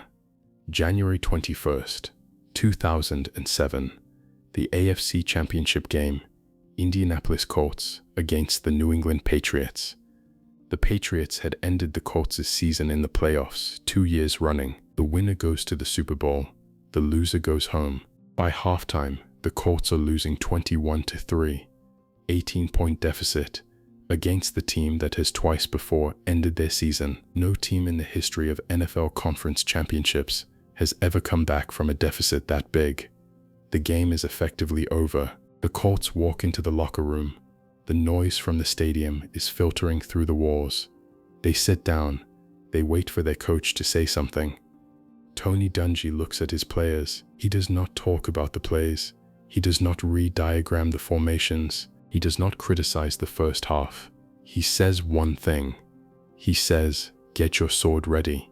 January 21st, 2007, the AFC Championship game, Indianapolis Colts against the New England Patriots. The Patriots had ended the Colts' season in the playoffs 2 years running. The winner goes to the Super Bowl, the loser goes home. By halftime, the Colts are losing 21-3, 18-point deficit, against the team that has twice before ended their season. No team in the history of NFL conference championships has ever come back from a deficit that big. The game is effectively over. The Colts walk into the locker room. The noise from the stadium is filtering through the walls. They sit down. They wait for their coach to say something. Tony Dungy looks at his players. He does not talk about the plays. He does not re-diagram the formations. He does not criticize the first half. He says one thing. He says, "Get your sword ready,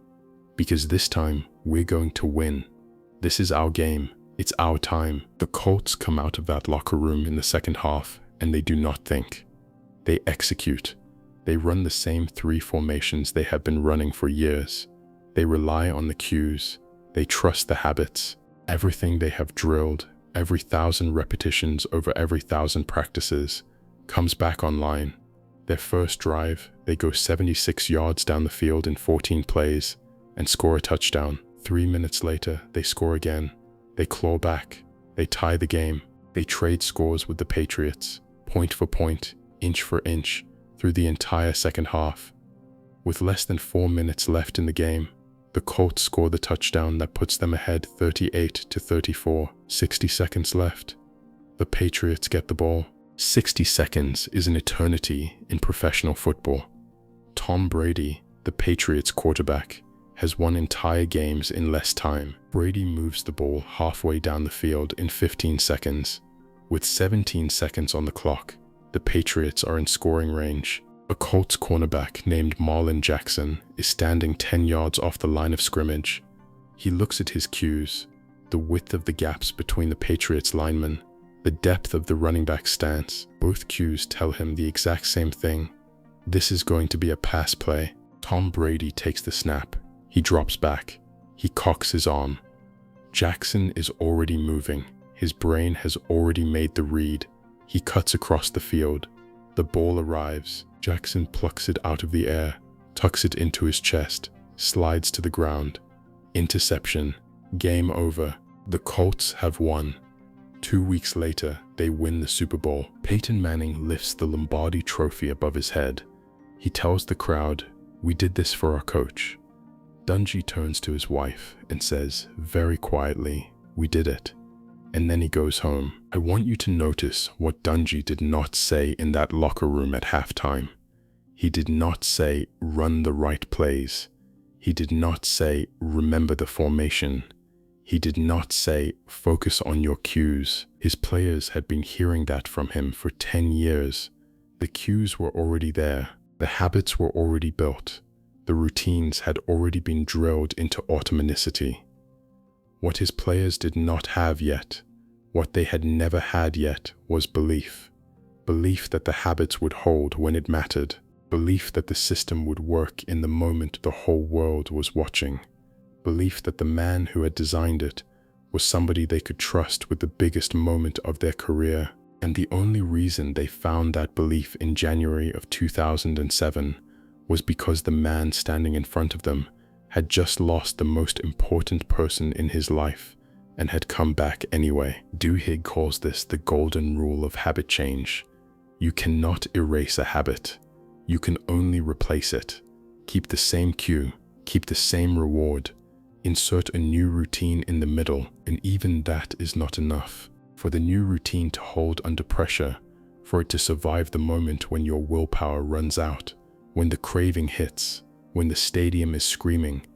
because this time we're going to win. This is our game. It's our time." The Colts come out of that locker room in the second half, and they do not think. They execute. They run the same 3 formations they have been running for years. They rely on the cues. They trust the habits. Everything they have drilled, every 1,000 repetitions over every 1,000 practices, comes back online. Their first drive, they go 76 yards down the field in 14 plays and score a touchdown. 3 minutes later, they score again. They claw back. They tie the game. They trade scores with the Patriots, point for point, inch for inch, through the entire second half. With less than 4 minutes left in the game, the Colts score the touchdown that puts them ahead 38-34. 60 seconds left. The Patriots get the ball. 60 seconds is an eternity in professional football. Tom Brady, the Patriots quarterback, has won entire games in less time. Brady moves the ball halfway down the field in 15 seconds. With 17 seconds on the clock, the Patriots are in scoring range. A Colts cornerback named Marlon Jackson is standing 10 yards off the line of scrimmage. He looks at his cues, the width of the gaps between the Patriots linemen, the depth of the running back stance. Both cues tell him the exact same thing. This is going to be a pass play. Tom Brady takes the snap. He drops back. He cocks his arm. Jackson is already moving. His brain has already made the read. He cuts across the field. The ball arrives. Jackson plucks it out of the air, tucks it into his chest, slides to the ground. Interception. Game over. The Colts have won. 2 weeks later, they win the Super Bowl. Peyton Manning lifts the Lombardi Trophy above his head. He tells the crowd, "We did this for our coach." Dungy turns to his wife and says, very quietly, "We did it." And then he goes home. I want you to notice what Dungy did not say in that locker room at halftime. He did not say, "Run the right plays." He did not say, "Remember the formation." He did not say, "Focus on your cues." His players had been hearing that from him for 10 years. The cues were already there. The habits were already built. The routines had already been drilled into automaticity. What his players did not have yet, what they had never had yet, was belief. Belief that the habits would hold when it mattered. Belief that the system would work in the moment the whole world was watching. Belief that the man who had designed it was somebody they could trust with the biggest moment of their career. And the only reason they found that belief in January of 2007 was because the man standing in front of them had just lost the most important person in his life and had come back anyway. Duhigg calls this the golden rule of habit change. You cannot erase a habit. You can only replace it. Keep the same cue, keep the same reward, insert a new routine in the middle, and even that is not enough. For the new routine to hold under pressure, for it to survive the moment when your willpower runs out, when the craving hits, when the stadium is screaming,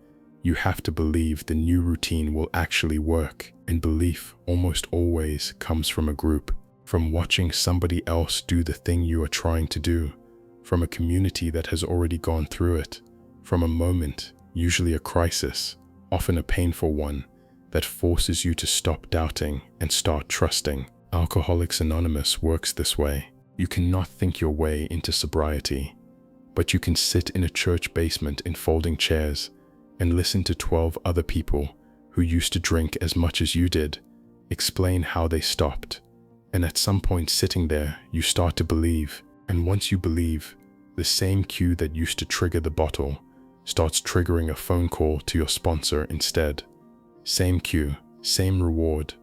you have to believe the new routine will actually work. And belief almost always comes from a group, from watching somebody else do the thing you are trying to do, from a community that has already gone through it, from a moment, usually a crisis, often a painful one, that forces you to stop doubting and start trusting. Alcoholics Anonymous works this way. You cannot think your way into sobriety, but you can sit in a church basement in folding chairs and listen to 12 other people who used to drink as much as you did explain how they stopped. And at some point sitting there, you start to believe. And once you believe, the same cue that used to trigger the bottle starts triggering a phone call to your sponsor instead. Same cue, same reward.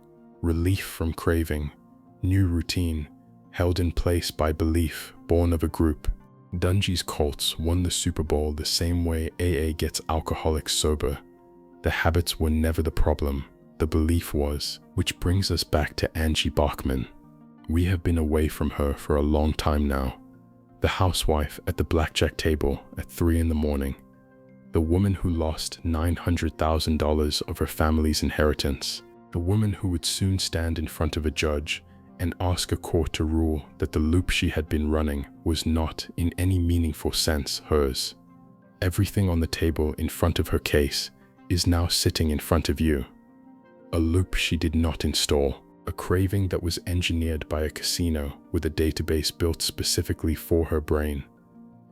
relief from craving, new routine, held in place by belief, born of a group. Dungy's Colts won the Super Bowl the same way AA gets alcoholics sober. The habits were never the problem, the belief was. Which brings us back to Angie Bachman. We have been away from her for a long time now. The housewife at the blackjack table at 3 in the morning. The woman who lost $900,000 of her family's inheritance. The woman who would soon stand in front of a judge and ask a court to rule that the loop she had been running was not, in any meaningful sense, hers. Everything on the table in front of her case is now sitting in front of you. A loop she did not install, a craving that was engineered by a casino with a database built specifically for her brain.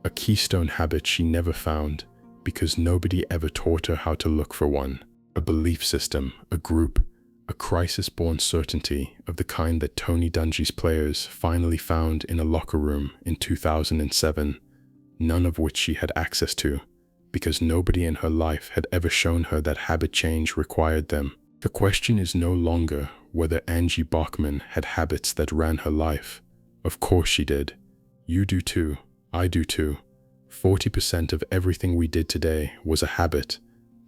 A keystone habit she never found because nobody ever taught her how to look for one. A belief system, a group, a crisis-born certainty of the kind that Tony Dungy's players finally found in a locker room in 2007, none of which she had access to, because nobody in her life had ever shown her that habit change required them. The question is no longer whether Angie Bachman had habits that ran her life. Of course she did. You do too. I do too. 40% of everything we did today was a habit.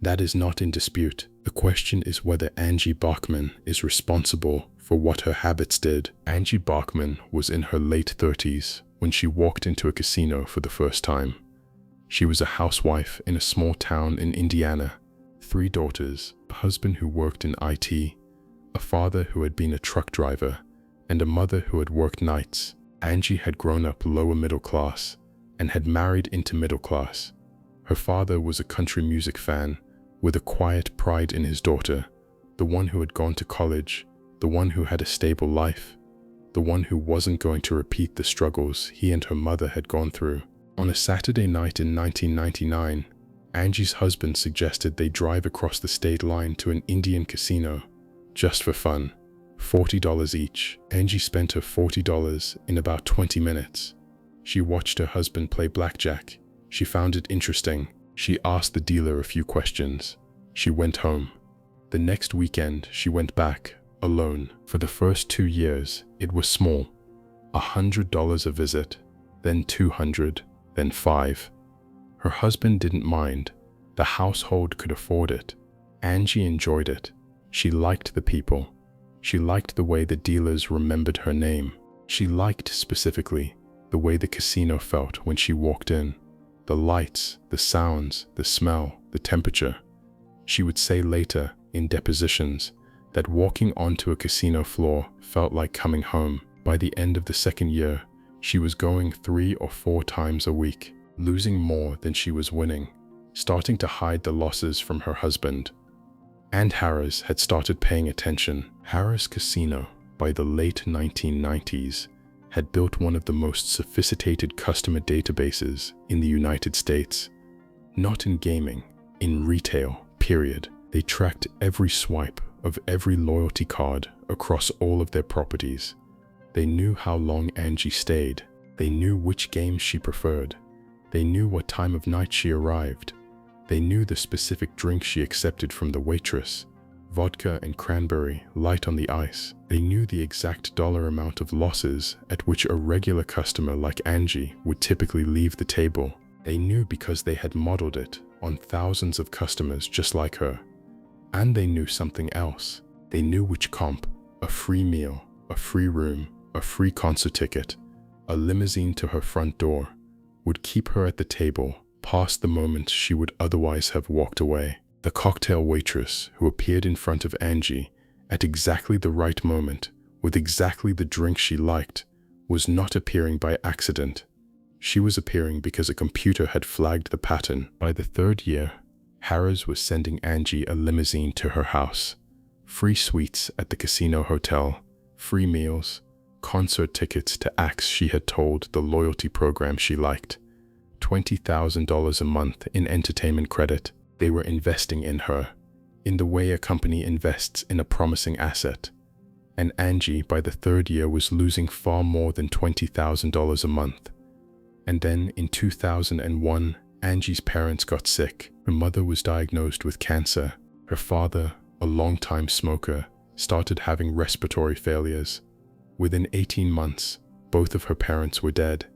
That is not in dispute. The question is whether Angie Bachman is responsible for what her habits did. Angie Bachman was in her late 30s when she walked into a casino for the first time. She was a housewife in a small town in Indiana, 3 daughters, a husband who worked in IT, a father who had been a truck driver, and a mother who had worked nights. Angie had grown up lower middle class and had married into middle class. Her father was a country music fan with a quiet pride in his daughter, the one who had gone to college, the one who had a stable life, the one who wasn't going to repeat the struggles he and her mother had gone through. On a Saturday night in 1999, Angie's husband suggested they drive across the state line to an Indian casino, just for fun, $40 each. Angie spent her $40 in about 20 minutes. She watched her husband play blackjack. She found it interesting. She asked the dealer a few questions. She went home. The next weekend, she went back, alone. For the first 2 years, it was small. $100 a visit, then $200, then $5. Her husband didn't mind. The household could afford it. Angie enjoyed it. She liked the people. She liked the way the dealers remembered her name. She liked, specifically, the way the casino felt when she walked in. The lights, the sounds, the smell, the temperature. She would say later, in depositions, that walking onto a casino floor felt like coming home. By the end of the second year, she was going 3 or 4 times a week, losing more than she was winning, starting to hide the losses from her husband. And Harrah's had started paying attention. Harrah's Casino, by the late 1990s, had built one of the most sophisticated customer databases in the United States. Not in gaming, in retail, period. They tracked every swipe of every loyalty card across all of their properties. They knew how long Angie stayed. They knew which games she preferred. They knew what time of night she arrived. They knew the specific drink she accepted from the waitress, vodka and cranberry, light on the ice. They knew the exact dollar amount of losses at which a regular customer like Angie would typically leave the table. They knew because they had modeled it on thousands of customers just like her. And they knew something else. They knew which comp, a free meal, a free room, a free concert ticket, a limousine to her front door, would keep her at the table past the moment she would otherwise have walked away. The cocktail waitress who appeared in front of Angie at exactly the right moment with exactly the drink she liked was not appearing by accident. She was appearing because a computer had flagged the pattern. By the 3rd year, Harrah's was sending Angie a limousine to her house, free suites at the casino hotel, free meals, concert tickets to acts she had told the loyalty program she liked, $20,000 a month in entertainment credit. They were investing in her, in the way a company invests in a promising asset. And Angie, by the 3rd year, was losing far more than $20,000 a month. And then, in 2001, Angie's parents got sick. Her mother was diagnosed with cancer. Her father, a long-time smoker, started having respiratory failures. Within 18 months, both of her parents were dead.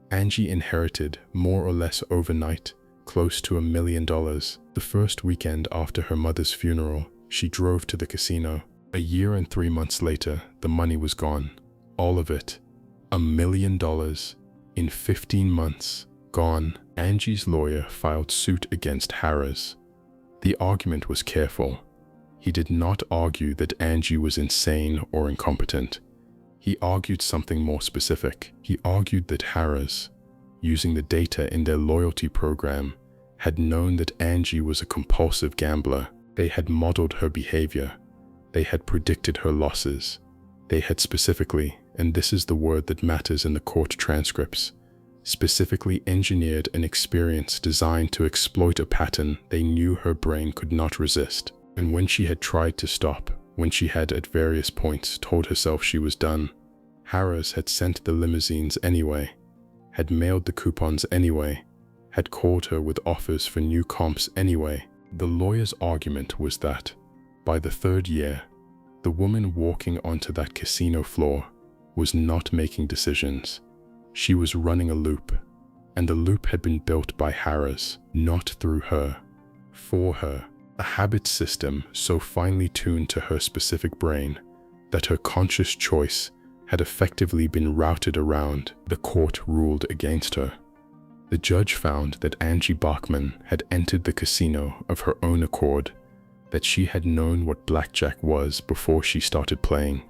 Angie inherited, more or less overnight, close to $1 million. The first weekend after her mother's funeral, she drove to the casino. A year and 3 months later, the money was gone. All of it. $1 million. In 15 months. Gone. Angie's lawyer filed suit against Harris. The argument was careful. He did not argue that Angie was insane or incompetent. He argued something more specific. He argued that Harris, using the data in their loyalty program, had known that Angie was a compulsive gambler. They had modeled her behavior. They had predicted her losses. They had specifically, and this is the word that matters in the court transcripts, specifically engineered an experience designed to exploit a pattern they knew her brain could not resist. And when she had tried to stop, when she had at various points told herself she was done, Harris had sent the limousines anyway, had mailed the coupons anyway, had called her with offers for new comps anyway. The lawyer's argument was that, by the third year, the woman walking onto that casino floor was not making decisions. She was running a loop, and the loop had been built by Harris, not through her, for her. A habit system so finely tuned to her specific brain that her conscious choice had effectively been routed around. The court ruled against her. The judge found that Angie Bachman had entered the casino of her own accord, that she had known what blackjack was before she started playing,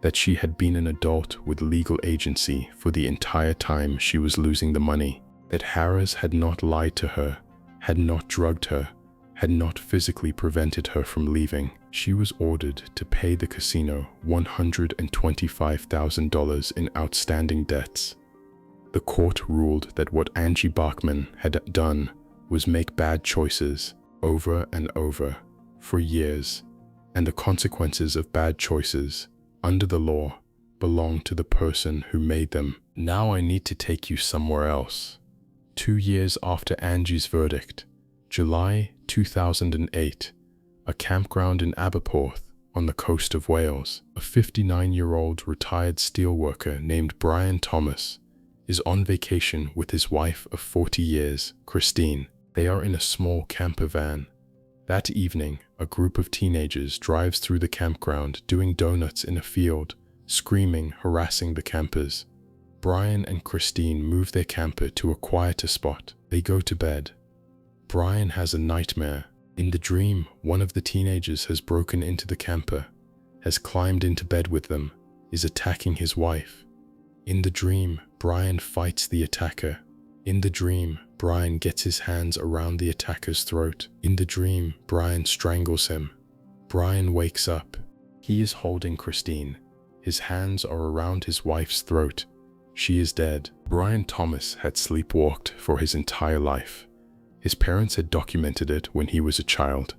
that she had been an adult with legal agency for the entire time she was losing the money, that Harris had not lied to her, had not drugged her, had not physically prevented her from leaving. She was ordered to pay the casino $125,000 in outstanding debts. The court ruled that what Angie Bachman had done was make bad choices over and over for years, and the consequences of bad choices, under the law, belong to the person who made them. Now I need to take you somewhere else. 2 years after Angie's verdict, July 2008, a campground in Aberporth on the coast of Wales. A 59-year-old retired steelworker named Brian Thomas is on vacation with his wife of 40 years, Christine. They are in a small camper van. That evening, a group of teenagers drives through the campground doing donuts in a field, screaming, harassing the campers. Brian and Christine move their camper to a quieter spot. They go to bed. Brian has a nightmare. In the dream, one of the teenagers has broken into the camper, has climbed into bed with them, is attacking his wife. In the dream, Brian fights the attacker. In the dream, Brian gets his hands around the attacker's throat. In the dream, Brian strangles him. Brian wakes up. He is holding Christine. His hands are around his wife's throat. She is dead. Brian Thomas had sleepwalked for his entire life. His parents had documented it when he was a child.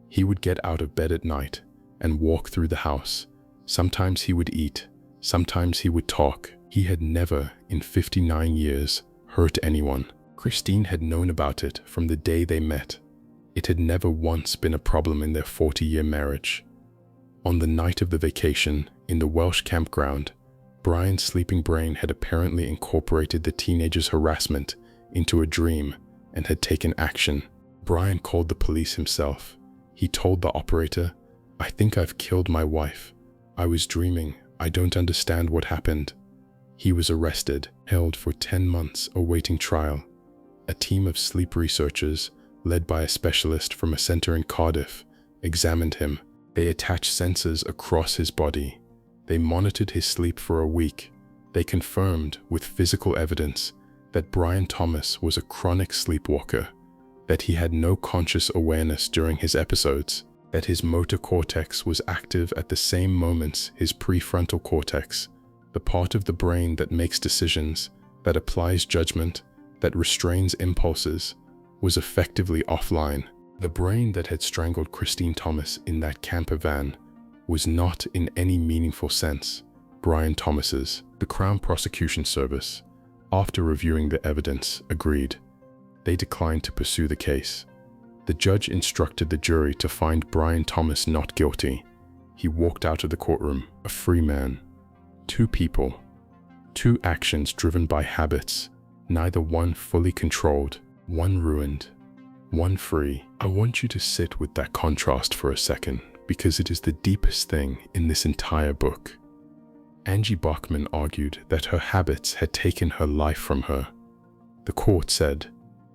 He would get out of bed at night and walk through the house. Sometimes he would eat. Sometimes he would talk. He had never, in 59 years, hurt anyone. Christine had known about it from the day they met. It had never once been a problem in their 40-year marriage. On the night of the vacation, in the Welsh campground, Brian's sleeping brain had apparently incorporated the teenager's harassment into a dream and had taken action. Brian called the police himself. He told the operator, "I think I've killed my wife. I was dreaming. I don't understand what happened." He was arrested, held for 10 months awaiting trial. A team of sleep researchers, led by a specialist from a center in Cardiff, examined him. They attached sensors across his body. They monitored his sleep for a week. They confirmed, with physical evidence, that Brian Thomas was a chronic sleepwalker, that he had no conscious awareness during his episodes, that his motor cortex was active at the same moments his prefrontal cortex, the part of the brain that makes decisions, that applies judgment, that restrains impulses, was effectively offline. The brain that had strangled Christine Thomas in that camper van was not in any meaningful sense Brian Thomas's. The Crown Prosecution Service, after reviewing the evidence, agreed. They declined to pursue the case. The judge instructed the jury to find Brian Thomas not guilty. he walked out of the courtroom, a free man. 2 people, 2 actions driven by habits, neither one fully controlled, one ruined, one free. I want you to sit with that contrast for a second, because it is the deepest thing in this entire book. Angie Bachman argued that her habits had taken her life from her. The court said,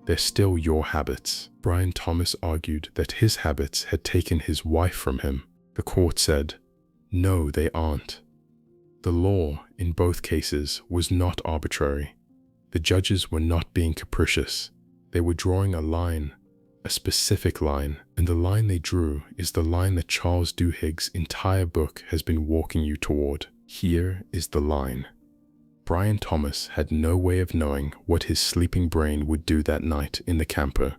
"They're still your habits." Brian Thomas argued that his habits had taken his wife from him. The court said, "No, they aren't." The law, in both cases, was not arbitrary. The judges were not being capricious. They were drawing a line, a specific line, and the line they drew is the line that Charles Duhigg's entire book has been walking you toward. Here is the line. Brian Thomas had no way of knowing what his sleeping brain would do that night in the camper.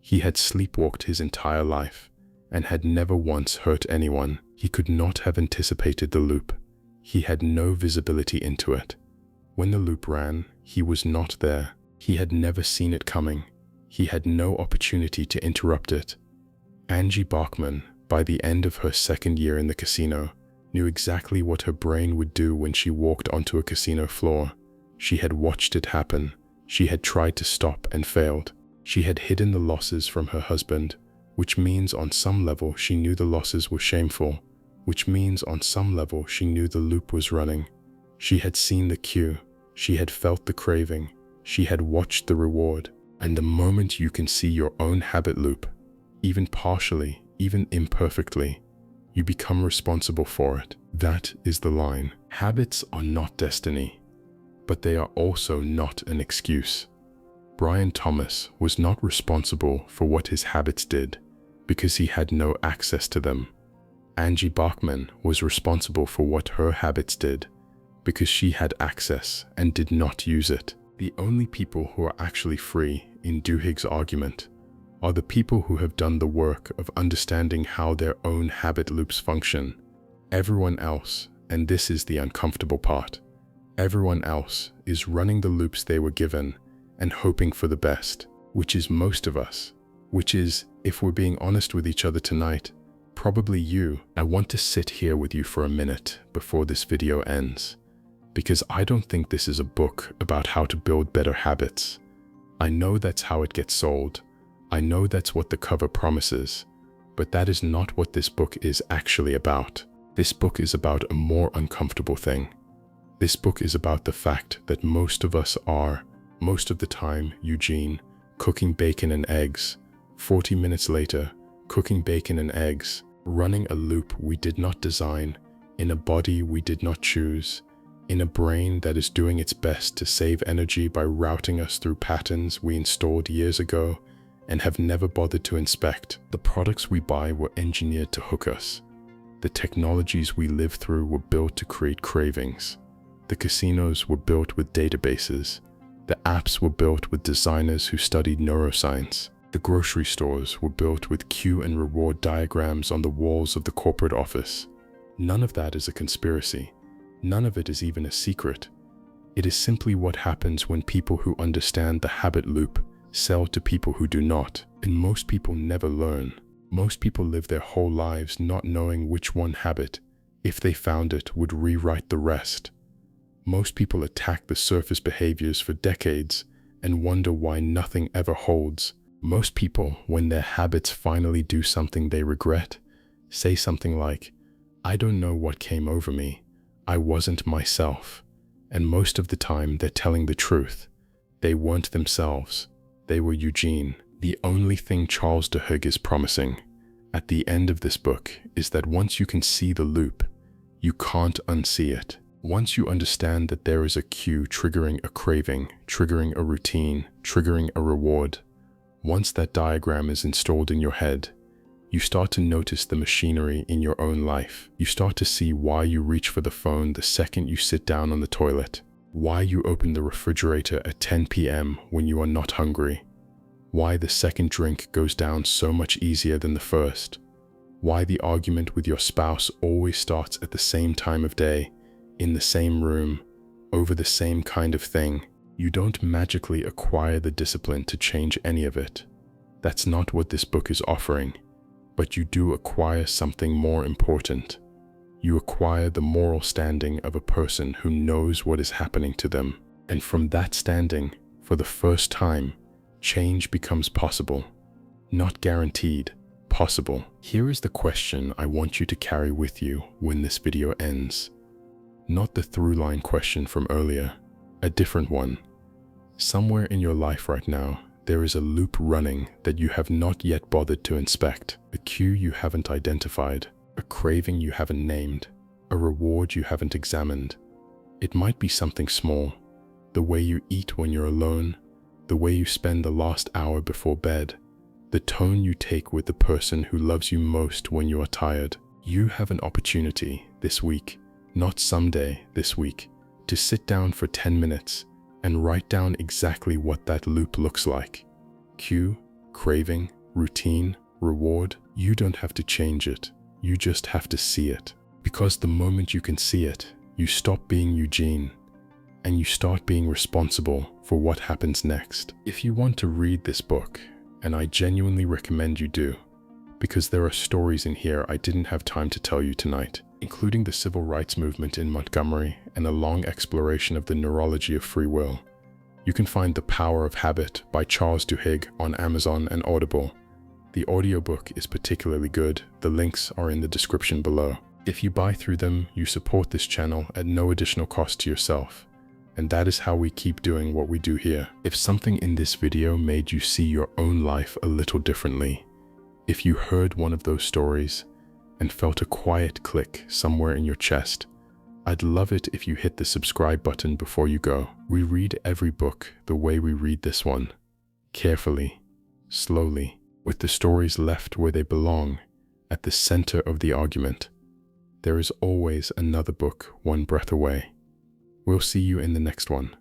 He had sleepwalked his entire life and had never once hurt anyone. He could not have anticipated the loop. He had no visibility into it. When the loop ran, he was not there. He had never seen it coming. He had no opportunity to interrupt it. Angie Bachman, by the end of her 2nd year in the casino, knew exactly what her brain would do when she walked onto a casino floor. She had watched it happen. She had tried to stop and failed. She had hidden the losses from her husband, which means on some level she knew the losses were shameful, which means on some level she knew the loop was running. She had seen the cue. She had felt the craving. She had watched the reward. And the moment you can see your own habit loop, even partially, even imperfectly, you become responsible for it. That is the line. Habits are not destiny, but they are also not an excuse. Brian Thomas was not responsible for what his habits did because he had no access to them. Angie Bachman was responsible for what her habits did because she had access and did not use it. The only people who are actually free in Duhigg's argument are the people who have done the work of understanding how their own habit loops function. Everyone else, and this is the uncomfortable part, everyone else is running the loops they were given and hoping for the best, which is most of us, which is, if we're being honest with each other tonight, probably you. I want to sit here with you for a minute before this video ends, because I don't think this is a book about how to build better habits. I know that's how it gets sold. I know that's what the cover promises, but that is not what this book is actually about. This book is about a more uncomfortable thing. This book is about the fact that most of us are, most of the time, Eugene, cooking bacon and eggs, 40 minutes later, cooking bacon and eggs, running a loop we did not design, in a body we did not choose, in a brain that is doing its best to save energy by routing us through patterns we installed years ago and have never bothered to inspect. The products we buy were engineered to hook us. The technologies we live through were built to create cravings. The casinos were built with databases. The apps were built with designers who studied neuroscience. The grocery stores were built with cue and reward diagrams on the walls of the corporate office. None of that is a conspiracy. None of it is even a secret. It is simply what happens when people who understand the habit loop sell to people who do not. And most people never learn. Most people live their whole lives not knowing which one habit, if they found it, would rewrite the rest. Most people attack the surface behaviors for decades and wonder why nothing ever holds. Most people, when their habits finally do something they regret, say something like, "I don't know what came over me. I wasn't myself." And most of the time they're telling the truth. They weren't themselves. They were Eugene. The only thing Charles Duhigg is promising at the end of this book is that once you can see the loop, you can't unsee it. Once you understand that there is a cue triggering a craving, triggering a routine, triggering a reward, once that diagram is installed in your head, you start to notice the machinery in your own life. You start to see why you reach for the phone the second you sit down on the toilet, why you open the refrigerator at 10 p.m. when you are not hungry, why the second drink goes down so much easier than the first, why the argument with your spouse always starts at the same time of day, in the same room, over the same kind of thing. You don't magically acquire the discipline to change any of it. That's not what this book is offering. But you do acquire something more important. you acquire the moral standing of a person who knows what is happening to them. And from that standing, for the first time, change becomes possible. Not guaranteed, possible. Here is the question I want you to carry with you when this video ends. Not the through-line question from earlier, a different one. Somewhere in your life right now, there is a loop running that you have not yet bothered to inspect, a cue you haven't identified, a craving you haven't named, a reward you haven't examined. It might be something small, the way you eat when you're alone, the way you spend the last hour before bed, the tone you take with the person who loves you most when you are tired. You have an opportunity this week, not someday, this week, to sit down for 10 minutes and write down exactly what that loop looks like. Cue, craving, routine, reward. You don't have to change it. You just have to see it. Because the moment you can see it, you stop being Eugene and you start being responsible for what happens next. If you want to read this book, and I genuinely recommend you do, because there are stories in here I didn't have time to tell you tonight, including the civil rights movement in Montgomery and a long exploration of the neurology of free will. You can find The Power of Habit by Charles Duhigg on Amazon and Audible. The audiobook is particularly good. The links are in the description below. If you buy through them, you support this channel at no additional cost to yourself. And that is how we keep doing what we do here. If something in this video made you see your own life a little differently, if you heard one of those stories and felt a quiet click somewhere in your chest, I'd love it if you hit the subscribe button before you go. We read every book the way we read this one. Carefully, slowly, with the stories left where they belong, at the center of the argument. There is always another book one breath away. We'll see you in the next one.